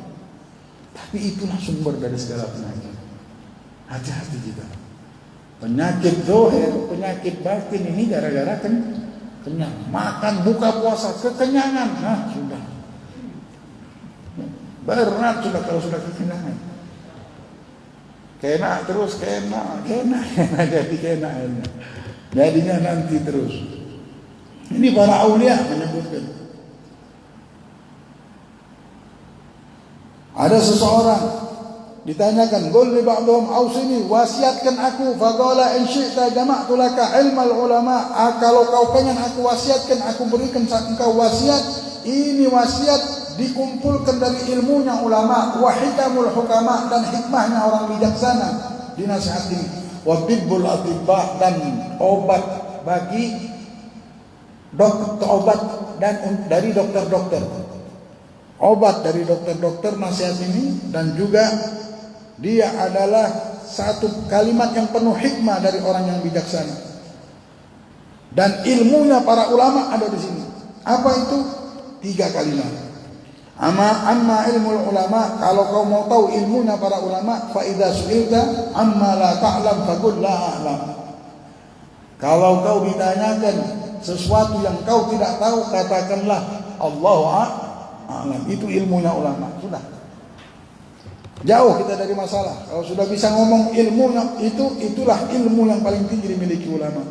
Tapi itulah sumber dari segala penyakit. Hati-hati kita. Penyakit zahir, penyakit batin ini gara-gara kenyang. Makan, buka puasa, kekenyangan. Nah, sudah. Berat sudah kalau sudah kekenyangan. Kena terus, kena jadi kena. Jadinya nanti terus. Ini para aulia menyebutkan. Ada seseorang ditanyakan, "Qul li ba'dhum ausini, wasiatkan aku." Faqala in syi'ta jama'tu laka ilmal ulama. Kalau kau pengen aku wasiatkan, aku berikan engkau wasiat. Ini wasiat dikumpulkan dari ilmunya ulama, wa hikamul hukama, dan hikmahnya orang bijaksana. Dinasihati. Wa tibbul atibba, dan obat bagi obat dan dari dokter-dokter. Obat dari dokter-dokter nasihat ini, dan juga dia adalah satu kalimat yang penuh hikmah dari orang yang bijaksana. Dan ilmunya para ulama ada di sini. Apa itu? 3 kalimat. Amma ilmul ulama, kalau kau mau tahu ilmunya para ulama, fa idza su'ilta amma la ta'lam faqul la a'lam. Kalau kau ditanyakan sesuatu yang kau tidak tahu, katakanlah Allahu a'lam. Itu ilmunya ulama. Sudah. Jauh kita dari masalah. Kalau sudah bisa ngomong ilmunya itulah ilmu yang paling tinggi dimiliki ulama.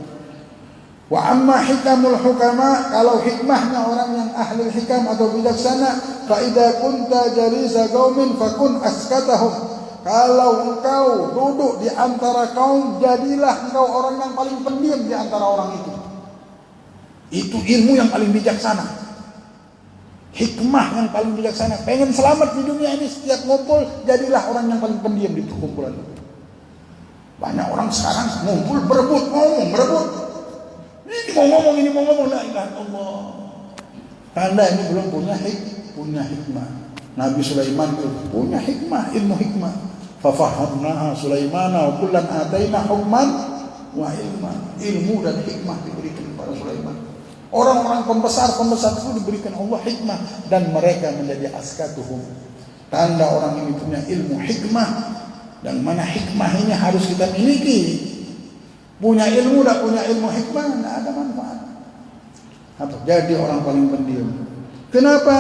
Wa amma hikamul hukama, kalau hikmahnya orang yang ahli hikam atau bijaksana, fa idza kunta jalisa qaumin fakun askatahum. Kalau engkau duduk di antara kaum, jadilah engkau orang yang paling pendiam di antara orang itu. Itu ilmu yang paling bijaksana. Hikmah yang paling bijaksana. Pengen selamat di dunia ini, setiap ngumpul jadilah orang yang paling pendiam di perkumpulan itu. Banyak orang sekarang ngumpul berebut berebut. Ini mau ngomong la ilaha illallah. Tanda ini belum punya hikmah. Nabi Sulaiman itu punya hikmah, ilmu hikmah. Fafahamnaha Sulaimana wa kullan ataina hukman wa ilma. Ilmu dan hikmah diberikan kepada Sulaiman. Orang-orang pembesar itu diberikan Allah hikmah dan mereka menjadi askatuhum. Tanda orang ini punya ilmu hikmah, dan mana hikmah ini harus kita miliki. Punya ilmu, tak punya ilmu hikmah, tidak ada manfaat. Jadi orang paling pendiam. Kenapa?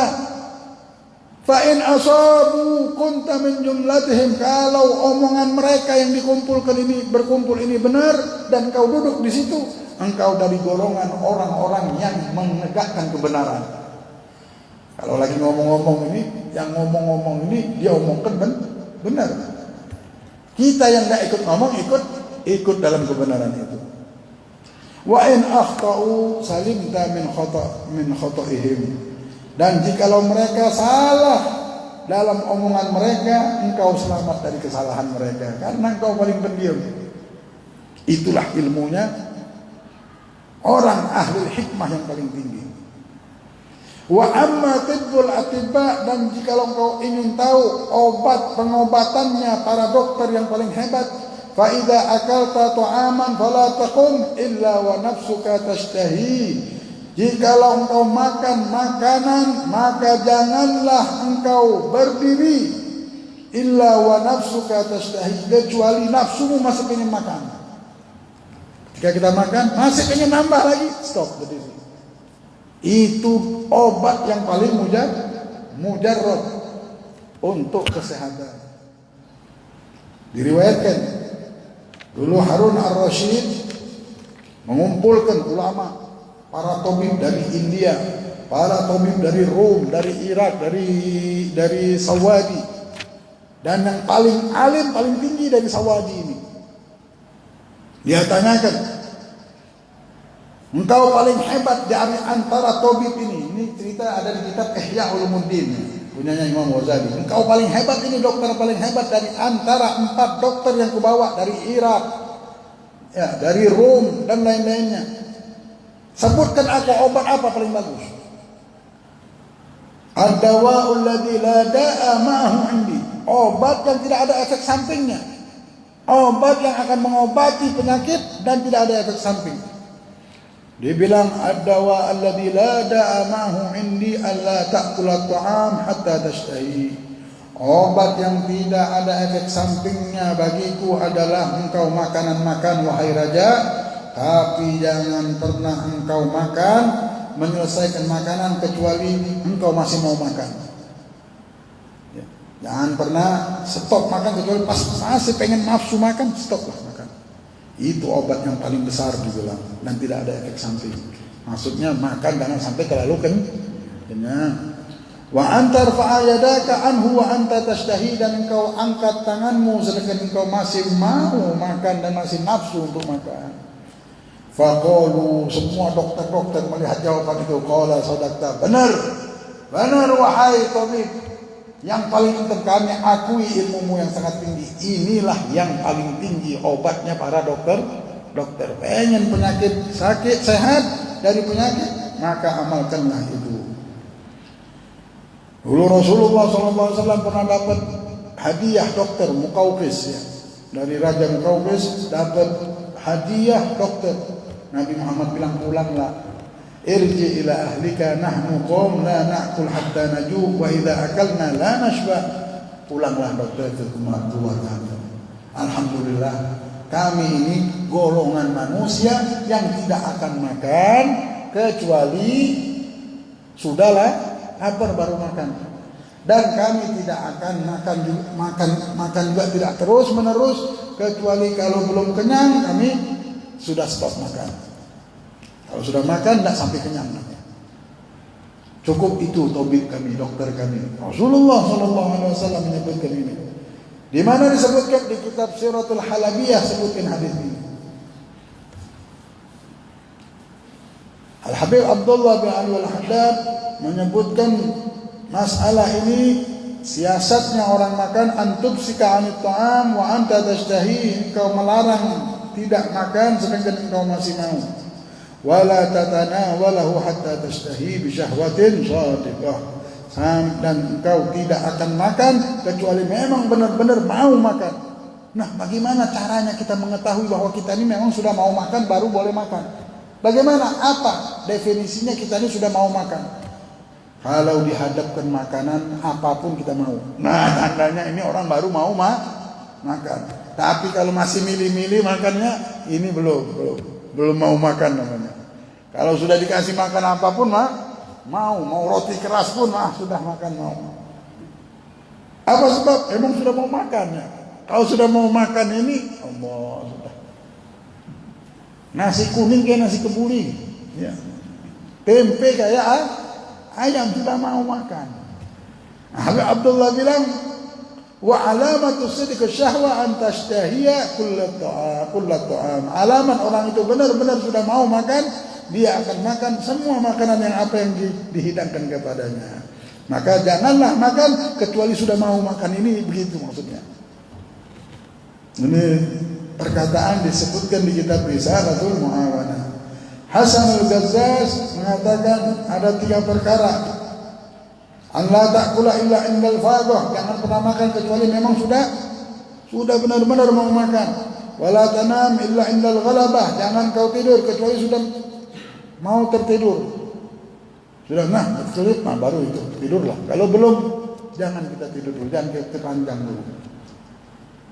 Fa'in asabu kunta min jumlatihim. Kalau omongan mereka yang berkumpul ini benar dan kau duduk di situ, engkau dari golongan orang-orang yang menegakkan kebenaran. Kalau lagi ngomong-ngomong ini, yang ngomong-ngomong ini dia omongkan benar. Kita yang tidak ikut ngomong ikut dalam kebenaran itu. Wa in akhtau salimta min khata'ihim. Dan jikalau mereka salah dalam omongan mereka, engkau selamat dari kesalahan mereka karena engkau paling pendiam. Itulah ilmunya orang ahli hikmah yang paling tinggi. Wa amma tibbul atibba, dan jikalau engkau ingin tahu pengobatannya para dokter yang paling hebat, fa idza akalta ta'aman fala taqum illa wa nafsuka tashtahi. Jikalau engkau makan makanan, maka janganlah engkau berdiri illa wa nafsuka tashtahi, kecuali nafsumu masih ingin makan. Ketika kita makan masih ingin nambah lagi, stop berdiri. Itu obat yang paling mujarrad untuk kesehatan. Diriwayatkan dulu Harun ar-Rasyid mengumpulkan ulama, para tabib dari India, para tabib dari Rom, dari Irak, dari Sawadi, dan yang paling alim, paling tinggi dari Sawadi ini. Dia tanyakan, engkau paling hebat dari antara tabib ini. Ini cerita ada di kitab Ihya Ulumuddin, punyanya Imam Ghazali. Engkau paling hebat ini, dokter paling hebat dari antara 4 dokter yang kubawa dari Irak, ya, dari Rom dan lain-lainnya. Sebutkan aku obat apa paling bagus. Ad-dawa'ul ladzi la da'a ma'ahu 'indi. Obat yang tidak ada efek sampingnya. Obat yang akan mengobati penyakit dan tidak ada efek samping. Dibilang ad-dawa' alladzi la da'a ma'ahu 'indi alla ta'kula ta'am hatta tashtahi. Obat yang tidak ada efek sampingnya bagiku adalah engkau makan wahai raja, tapi jangan pernah engkau makan, menyelesaikan makanan kecuali engkau masih mau makan. Ya. Jangan pernah stop makan kecuali pas masih pengen nafsu makan, stoplah makan. Itu obat yang paling besar dibilang, dan tidak ada efek samping. Maksudnya makan jangan sampai terlalu kenyang. Wa antar fa'ayadaka anhu wa anta tashtahi, dan engkau angkat tanganmu sedangkan engkau masih mau makan dan masih nafsu untuk makan. Faqalu, semua dokter-dokter melihat jawaban itu, qala sadaqta, benar wahai tabib, yang paling penting kami akui ilmumu yang sangat tinggi. Inilah yang paling tinggi obatnya para dokter. Pengen penyakit sakit sehat dari penyakit, maka amalkanlah itu. Dulu Rasulullah SAW pernah dapat hadiah dokter Muqawqis, ya, dari Raja Muqawqis dapat hadiah dokter. Nabi Muhammad bilang, pulanglah, irji ila ahlika nahnu qawm la na'kul hatta najub wa idza akalna la nashba. Pulanglah dokter ke rumah keluarga. Alhamdulillah, kami ini golongan manusia yang tidak akan makan kecuali sudahlah lapar baru makan. Dan kami tidak akan makan juga tidak terus menerus, kecuali kalau belum kenyang kami sudah stop makan. Kalau sudah makan tidak sampai kenyang. Cukup itu tabib kami, dokter kami. Rasulullah SAW menyebutkan ini. Di mana disebutkan di kitab Siratul Halabiyah, sebutkan hadis ini. Al-Habib Abdullah bin Ali Al-Haddad menyebutkan masalah ini siasatnya orang makan antubsika 'anit ta'am wa anta tashtahi, engkau melarang tidak makan sedangkan engkau masih mau. Wala tatanawalahu hatta tashtahi bi syahwatin shadiqah, dan engkau tidak akan makan kecuali memang benar-benar mau makan. Nah, bagaimana caranya kita mengetahui bahwa kita ini memang sudah mau makan baru boleh makan? Bagaimana? Apa definisinya kita ini sudah mau makan? Kalau dihadapkan makanan apapun kita mau. Nah, tandanya ini orang baru mau makan. Tapi kalau masih milih-milih makannya, ini belum mau makan namanya. Kalau sudah dikasih makan apapun mau roti keras pun sudah makan mau. Apa sebab? Emang sudah mau makan ya. Kalau sudah mau makan ini, Allah sudah. Nasi kuning kayak nasi kebuli, ya. Tempe kayak ayam sudah mau makan. Habib Abdullah bilang, wa alamatu sidq syahwa an tashtahiya kullat ta'am. Alamat orang itu benar-benar sudah mau makan, dia akan makan semua makanan yang apa yang dihidangkan kepadanya. Maka janganlah makan kecuali sudah mau makan, ini begitu maksudnya. Ini perkataan disebutkan di kitab Risalatul Mu'awanah. Hasan al-Ghazzaz mengatakan ada 3 perkara. Allah ta'kula illa indal fadah, jangan pernah makan kecuali memang sudah benar-benar mau makan. Wala tanam illa indal ghalabah, jangan kau tidur kecuali sudah mau tertidur. Sudah tertidur, baru itu tidurlah. Kalau belum, jangan kita tidur dulu, jangan kita panjang dulu.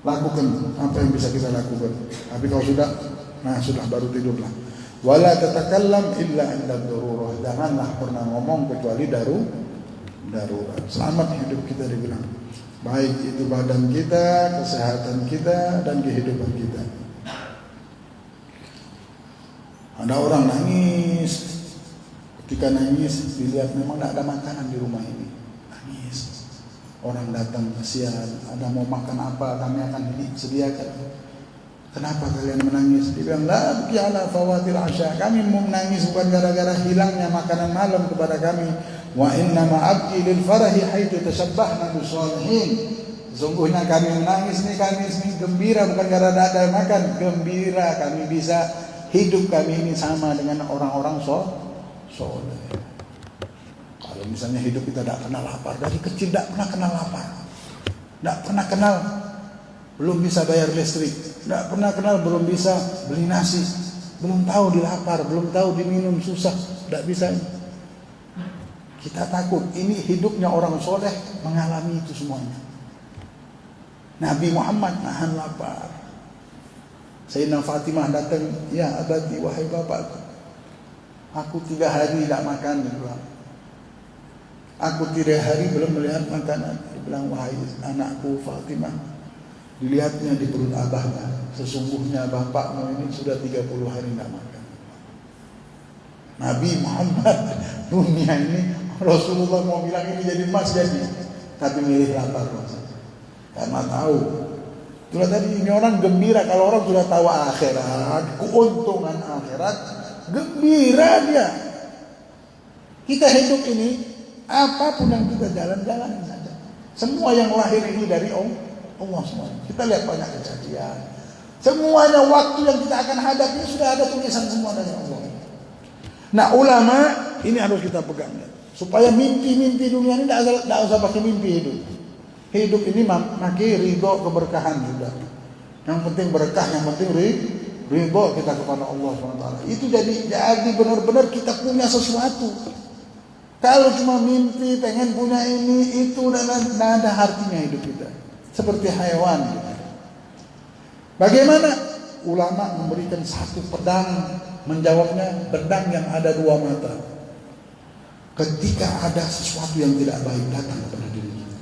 Lakukan apa yang bisa kita lakukan. Tapi kalau sudah baru tidurlah. Wala tatakallam illa inda darurah, janganlah pernah ngomong kecuali darurat. Selamat hidup kita dibilang, baik itu badan kita, kesehatan kita, dan kehidupan kita. Ada orang nangis, ketika nangis dilihat memang tidak ada makanan di rumah ini, nangis. Orang datang, kasihan, ada mau makan apa, kami akan sediakan. Kenapa kalian menangis? Dia bilang, la abki ala fawatil asya, kami mau menangis bukan gara-gara hilangnya makanan malam kepada kami. Wa inna ma'abki lil farahi haitsu tashabbahna bis shalihin. Sesungguhnya kami menangis nih, kami gembira bukan gara-gara ada makan, gembira kami bisa hidup kami ini sama dengan orang-orang soleh. Kalau misalnya hidup kita tidak kenal lapar, dari kecil tidak pernah kenal lapar, tidak pernah kenal belum bisa bayar listrik, tidak pernah kenal belum bisa beli nasi, belum tahu dilapar, belum tahu diminum susah, tidak bisa. Kita takut. Ini hidupnya orang soleh mengalami itu semuanya. Nabi Muhammad nahan lapar. Sayyidina Fatimah datang, ya abadi, wahai bapakku, aku 3 hari tidak makan. Dia bilang, aku 3 hari belum melihat makanan. Dia bilang, wahai anakku Fatimah, dilihatnya di perut abahnya, sesungguhnya bapakmu ini sudah 30 hari tidak makan. Nabi Muhammad, dunia ini Rasulullah mau bilang ini jadi emas jadi, tapi milih lapar karena tahu. Itulah tadi, ini orang gembira kalau orang sudah tahu akhirat, keuntungan akhirat, gembira dia. Kita hidup ini, apapun yang kita jalan-jalan saja. Semua yang lahir ini dari Allah semua. Kita lihat banyak kejadian. Semuanya waktu yang kita akan hadapi sudah ada tulisan semua dari Allah. Nah, ulama ini harus kita pegang ya. Supaya mimpi-mimpi dunia ini tidak usah pakai mimpi hidup. Hidup ini makin ridho, keberkahan juga. Yang penting berkah, yang penting ridho kita kepada Allah SWT. Itu jadi benar-benar kita punya sesuatu. Kalau cuma mimpi pengen punya ini itu, tidak ada artinya hidup kita. Seperti hewan gitu. Bagaimana ulama memberikan satu pedang, menjawabnya pedang yang ada 2 mata. Ketika ada sesuatu yang tidak baik datang kepada diri kita,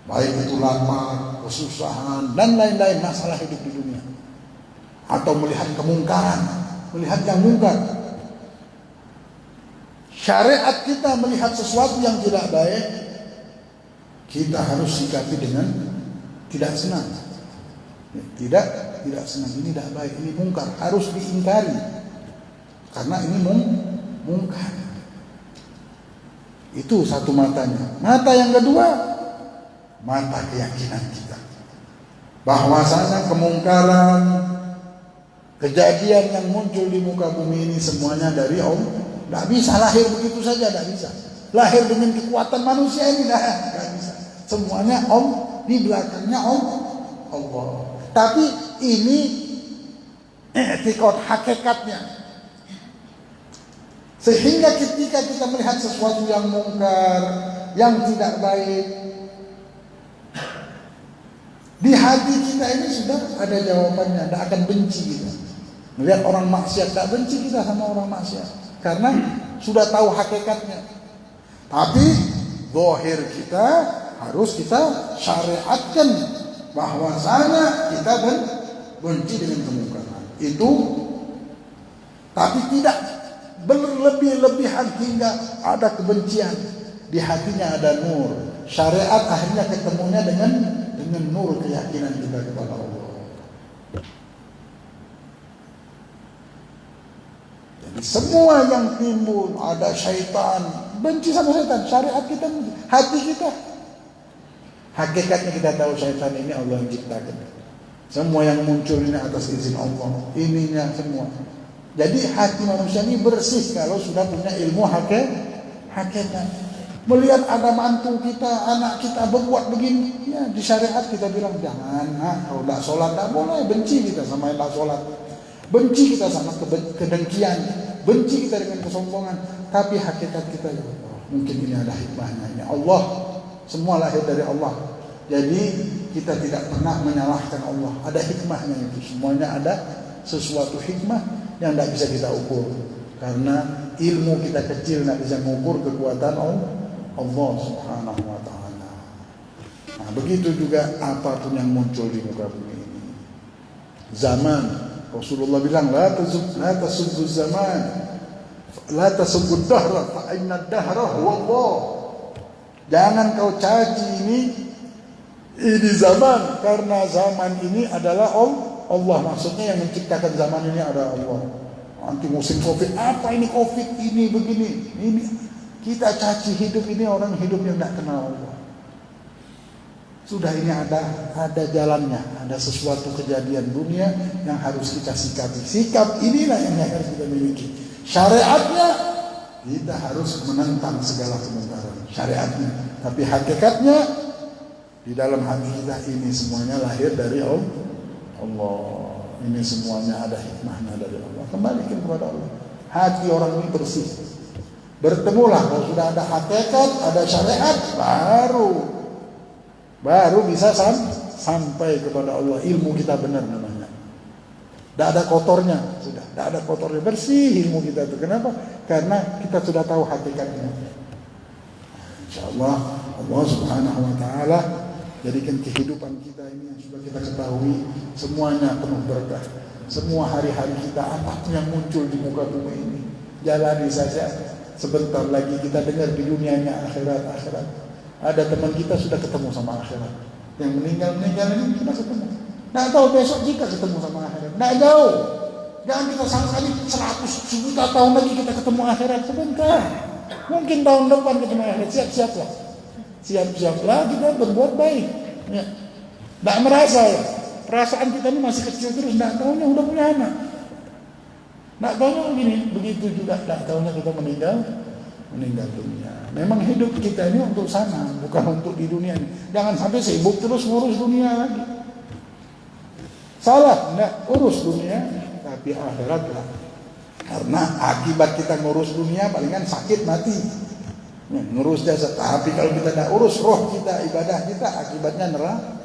baik itu lapar, kesusahan, dan lain-lain masalah hidup di dunia, atau melihat kemungkaran, melihat yang mungkar, syariat kita melihat sesuatu yang tidak baik, kita harus sikapi dengan tidak senang. Tidak senang, ini tidak baik, ini mungkar, harus diingkari karena ini mungkar. Itu satu matanya. Mata yang kedua, mata keyakinan kita bahwasanya kemungkaran, kejadian yang muncul di muka bumi ini semuanya dari Allah. Tidak bisa lahir begitu saja, tidak bisa. Lahir dengan kekuatan manusia ini tidak bisa. Semuanya di belakangnya Allah. Tapi ini i'tiqad hakikatnya. Sehingga ketika kita melihat sesuatu yang mungkar, yang tidak baik, di hati kita ini sudah ada jawabannya, tidak akan benci kita. Melihat orang maksiat, tidak benci kita sama orang maksiat, karena sudah tahu hakikatnya. Tapi zahir kita harus kita syariatkan bahwasanya kita benci dengan kemungkaran itu, tapi tidak berlebih-lebihan hingga ada kebencian. Di hatinya ada nur. Syariat akhirnya ketemunya dengan nur keyakinan kita kepada Allah. Jadi semua yang timbul, ada syaitan, benci sama syaitan. Syariat kita, hati kita. Hakikatnya kita tahu syaitan ini Allah yang ciptakan. Semua yang muncul ini atas izin Allah. Ininya semua. Jadi hati manusia ini bersih kalau sudah punya ilmu hakikat. Melihat ada mantu kita, anak kita berbuat begini, ya di syariat kita bilang jangan, kalau tidak sholat tidak boleh. Benci kita sama yang tidak sholat, benci kita sama kedengkian, benci kita dengan kesombongan. Tapi hakikat kita, ya Allah, mungkin ini ada hikmahnya. Ini Allah, semua lahir dari Allah. Jadi kita tidak pernah menyalahkan Allah. Ada hikmahnya itu. Semuanya ada sesuatu hikmah yang tidak bisa kita ukur. Karena ilmu kita kecil tidak bisa mengukur kekuatan Allah Subhanahu wa ta'ala. Nah, begitu juga apapun yang muncul di muka bumi ini. Zaman, Rasulullah bilang la tasubbu zaman, la tasubbu dahra, fa inna dahra huwa Allah. Jangan kau caci ini zaman, karena zaman ini adalah Allah. Maksudnya yang menciptakan zaman ini adalah Allah. Nanti musim Covid, apa ini Covid ini begini, ini kita caci hidup ini orang hidup yang tidak kenal Allah. Sudah ini ada jalannya, ada sesuatu kejadian dunia yang harus kita sikapi. Sikap inilah yang harus kita miliki. Syariatnya kita harus menentang segala kemungkaran. Syariatnya, tapi hakikatnya di dalam hati kita ini semuanya lahir dari Allah. Ini semuanya ada hikmahnya dari Allah. Kembalikan kepada Allah. Hati orang ini bersih. Bertemulah kalau sudah ada hakikat, ada syariat, baru bisa sampai kepada Allah. Ilmu kita benar namanya. Tidak ada kotornya, sudah. Tidak ada kotornya, bersih ilmu kita itu. Kenapa? Karena kita sudah tahu hakikatnya. InsyaAllah Allah Subhanahu wa ta'ala jadikan kehidupan kita ini yang sudah kita ketahui semuanya penuh berkah. Semua hari-hari kita apapun yang muncul di muka bumi ini, jalani saja. Sebentar lagi kita dengar di dunianya akhirat. Ada teman kita sudah ketemu sama akhirat. Yang meninggal ini sudah ketemu. Tidak tahu besok kita ketemu sama akhirat. Tidak jauh. Jangan kita sangka ini 100 juta tahun lagi kita ketemu akhirat. Sebentar. Mungkin tahun depan ketemu akhirat. Siap-siaplah. Siap-siaplah kita berbuat baik. Ya. Tidak merasa ya. Perasaan kita ini masih kecil terus. Tidak tahunya udah punya anak. Tidak tahunya begini. Begitu juga tidak tahunya kita meninggal dunia. Memang hidup kita ini untuk sana, bukan untuk di dunia ini. Jangan sampai sibuk terus ngurus dunia lagi. Salah, tidak urus dunia, tapi akhirat lah. Karena akibat kita ngurus dunia palingan sakit mati. Ngurus jasad. Tapi kalau kita tidak urus roh kita, ibadah kita, akibatnya neraka.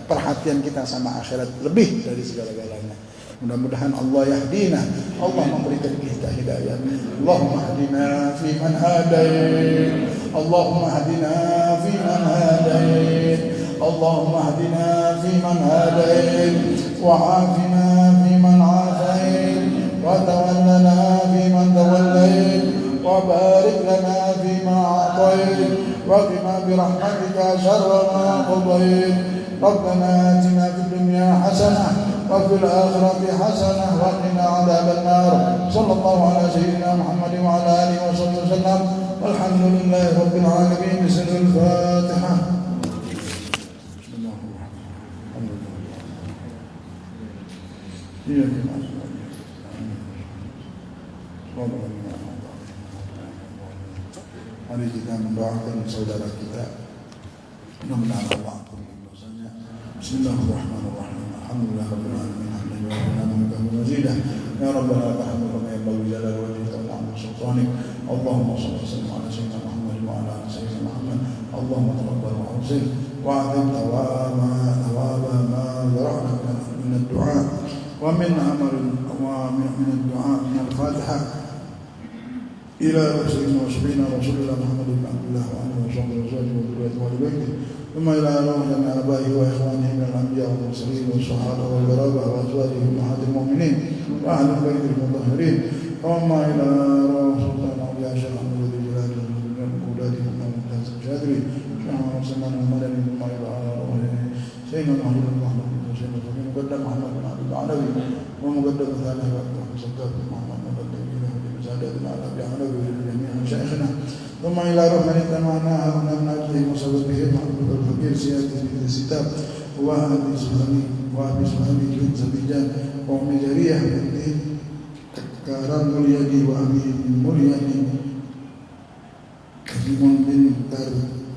Perhatian kita sama akhirat lebih dari segala-galanya. Mudah-mudahan Allah yahdina, Allah memberikan kita hidayah. Allahumma hadina fi man hadait, Allahumma hadina fi man hadait, Allahumma hadina fi man hadait, wa afina fi man afait, wa tawallana fi man tawallait, wa barik lana fi ma a'tait, wa qina bi rahmatika syarra ma qadait. Rabbana atina fid dunya hasanah وفي الآخرة حسنة وقنا عذاب النار. صلى الله على سيدنا محمد وعلى آله وصحبه وسلم والحمد لله رب العالمين. بسر الفاتحة. Iya, mari kita mendoakan saudara kita, mudah-mudahan Allah ampuni dosanya. Bismillahirrahmanirrahim. Alhamdulillahirabbil alamin. Ya Rabbana ta'ala kama yanbaghi jalali wajhika wa 'azimi sultanik. Allahumma shalli wa sallim ala sayyidina Muhammad wa ala ali sayyidina Muhammad. Allahumma taqabbal wa ahsin wa 'adhim thawaba ma zara'na min ad-du'a wa min amal wa min ad-du'a min al-Fatihah ila sayyidina wa sayyidina Rasulullah Muhammad bin Abdullah wa alihi wa sahbihi wa dhurriyyatihi wa alihi ثم إلى روح جميع آبائه وإخوانه من الأنبياء والمرسلين والصحابة والقرابة وأزواجه أمهات المؤمنين وأهل البيت المطهرين ثم إلى روح سلطان أولياء شيخ محمد ذي جلاله من أولاده وممتاز الشاذلي شيخ محمد سلمان المدني ثم إلى روح سيدنا محمد بن محمد بن حسين مقدم محمد بن عبد العلوي ومقدم ثاني وأكبر سكات محمد مقدم إلى بمساعدة على أبي علوي ولجميع مشايخنا ثم إلى روح من اتبعناها ومن أجلهم وسببهم محمد الفقير سيادة بن الستاب وأبي سهمي بن زبيجان وأم جريح بن كارم مريدي وأبي مريدي كريم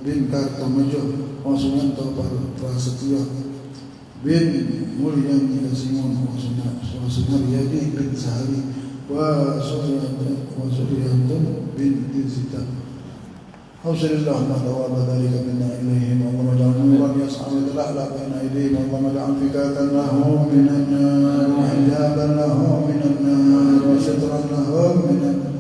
بن كارتمجو وسنان توبر prasetyo bin Mulyani Kasimun وسمريدي بن سهلي وسريان بن زيتان أوصل اللهم ثواب ذلك منا إليهم اللهم اجعل نورا يسعى ويتلألأ بين أيديهم اللهم اجعل فكاكا لهم من النار وحجابا لهم من النار وسترا لهم من النار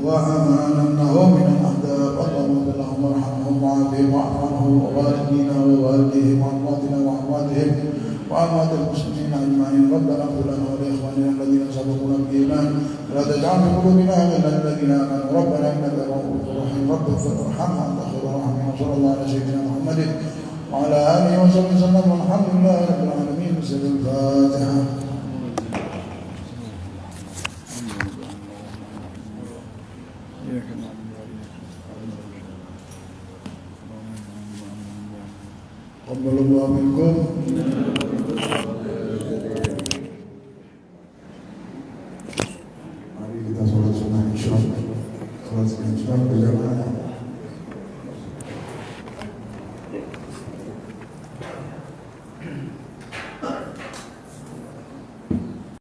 وأمانا لهم من الأعداء اللهم اغفر لهم وارحمهم وعافهم واعف عنهم ووالدينا ووالديهم وأمواتنا وأمواتهم وأموات المسلمين أجمعين ربنا اغفر لنا ولإخواننا الذين سبقونا بالإيمان ولا تجعل في قلوبنا غلا للذين آمنوا ربنا إنك رؤوف رحيم رب اغفر وارحم وأنت خير الراحمين وصلى الله على سيدنا محمد وعلى آله وصحبه وسلم والحمد لله رب العالمين. بسم الفاتحة. قبل الله منكم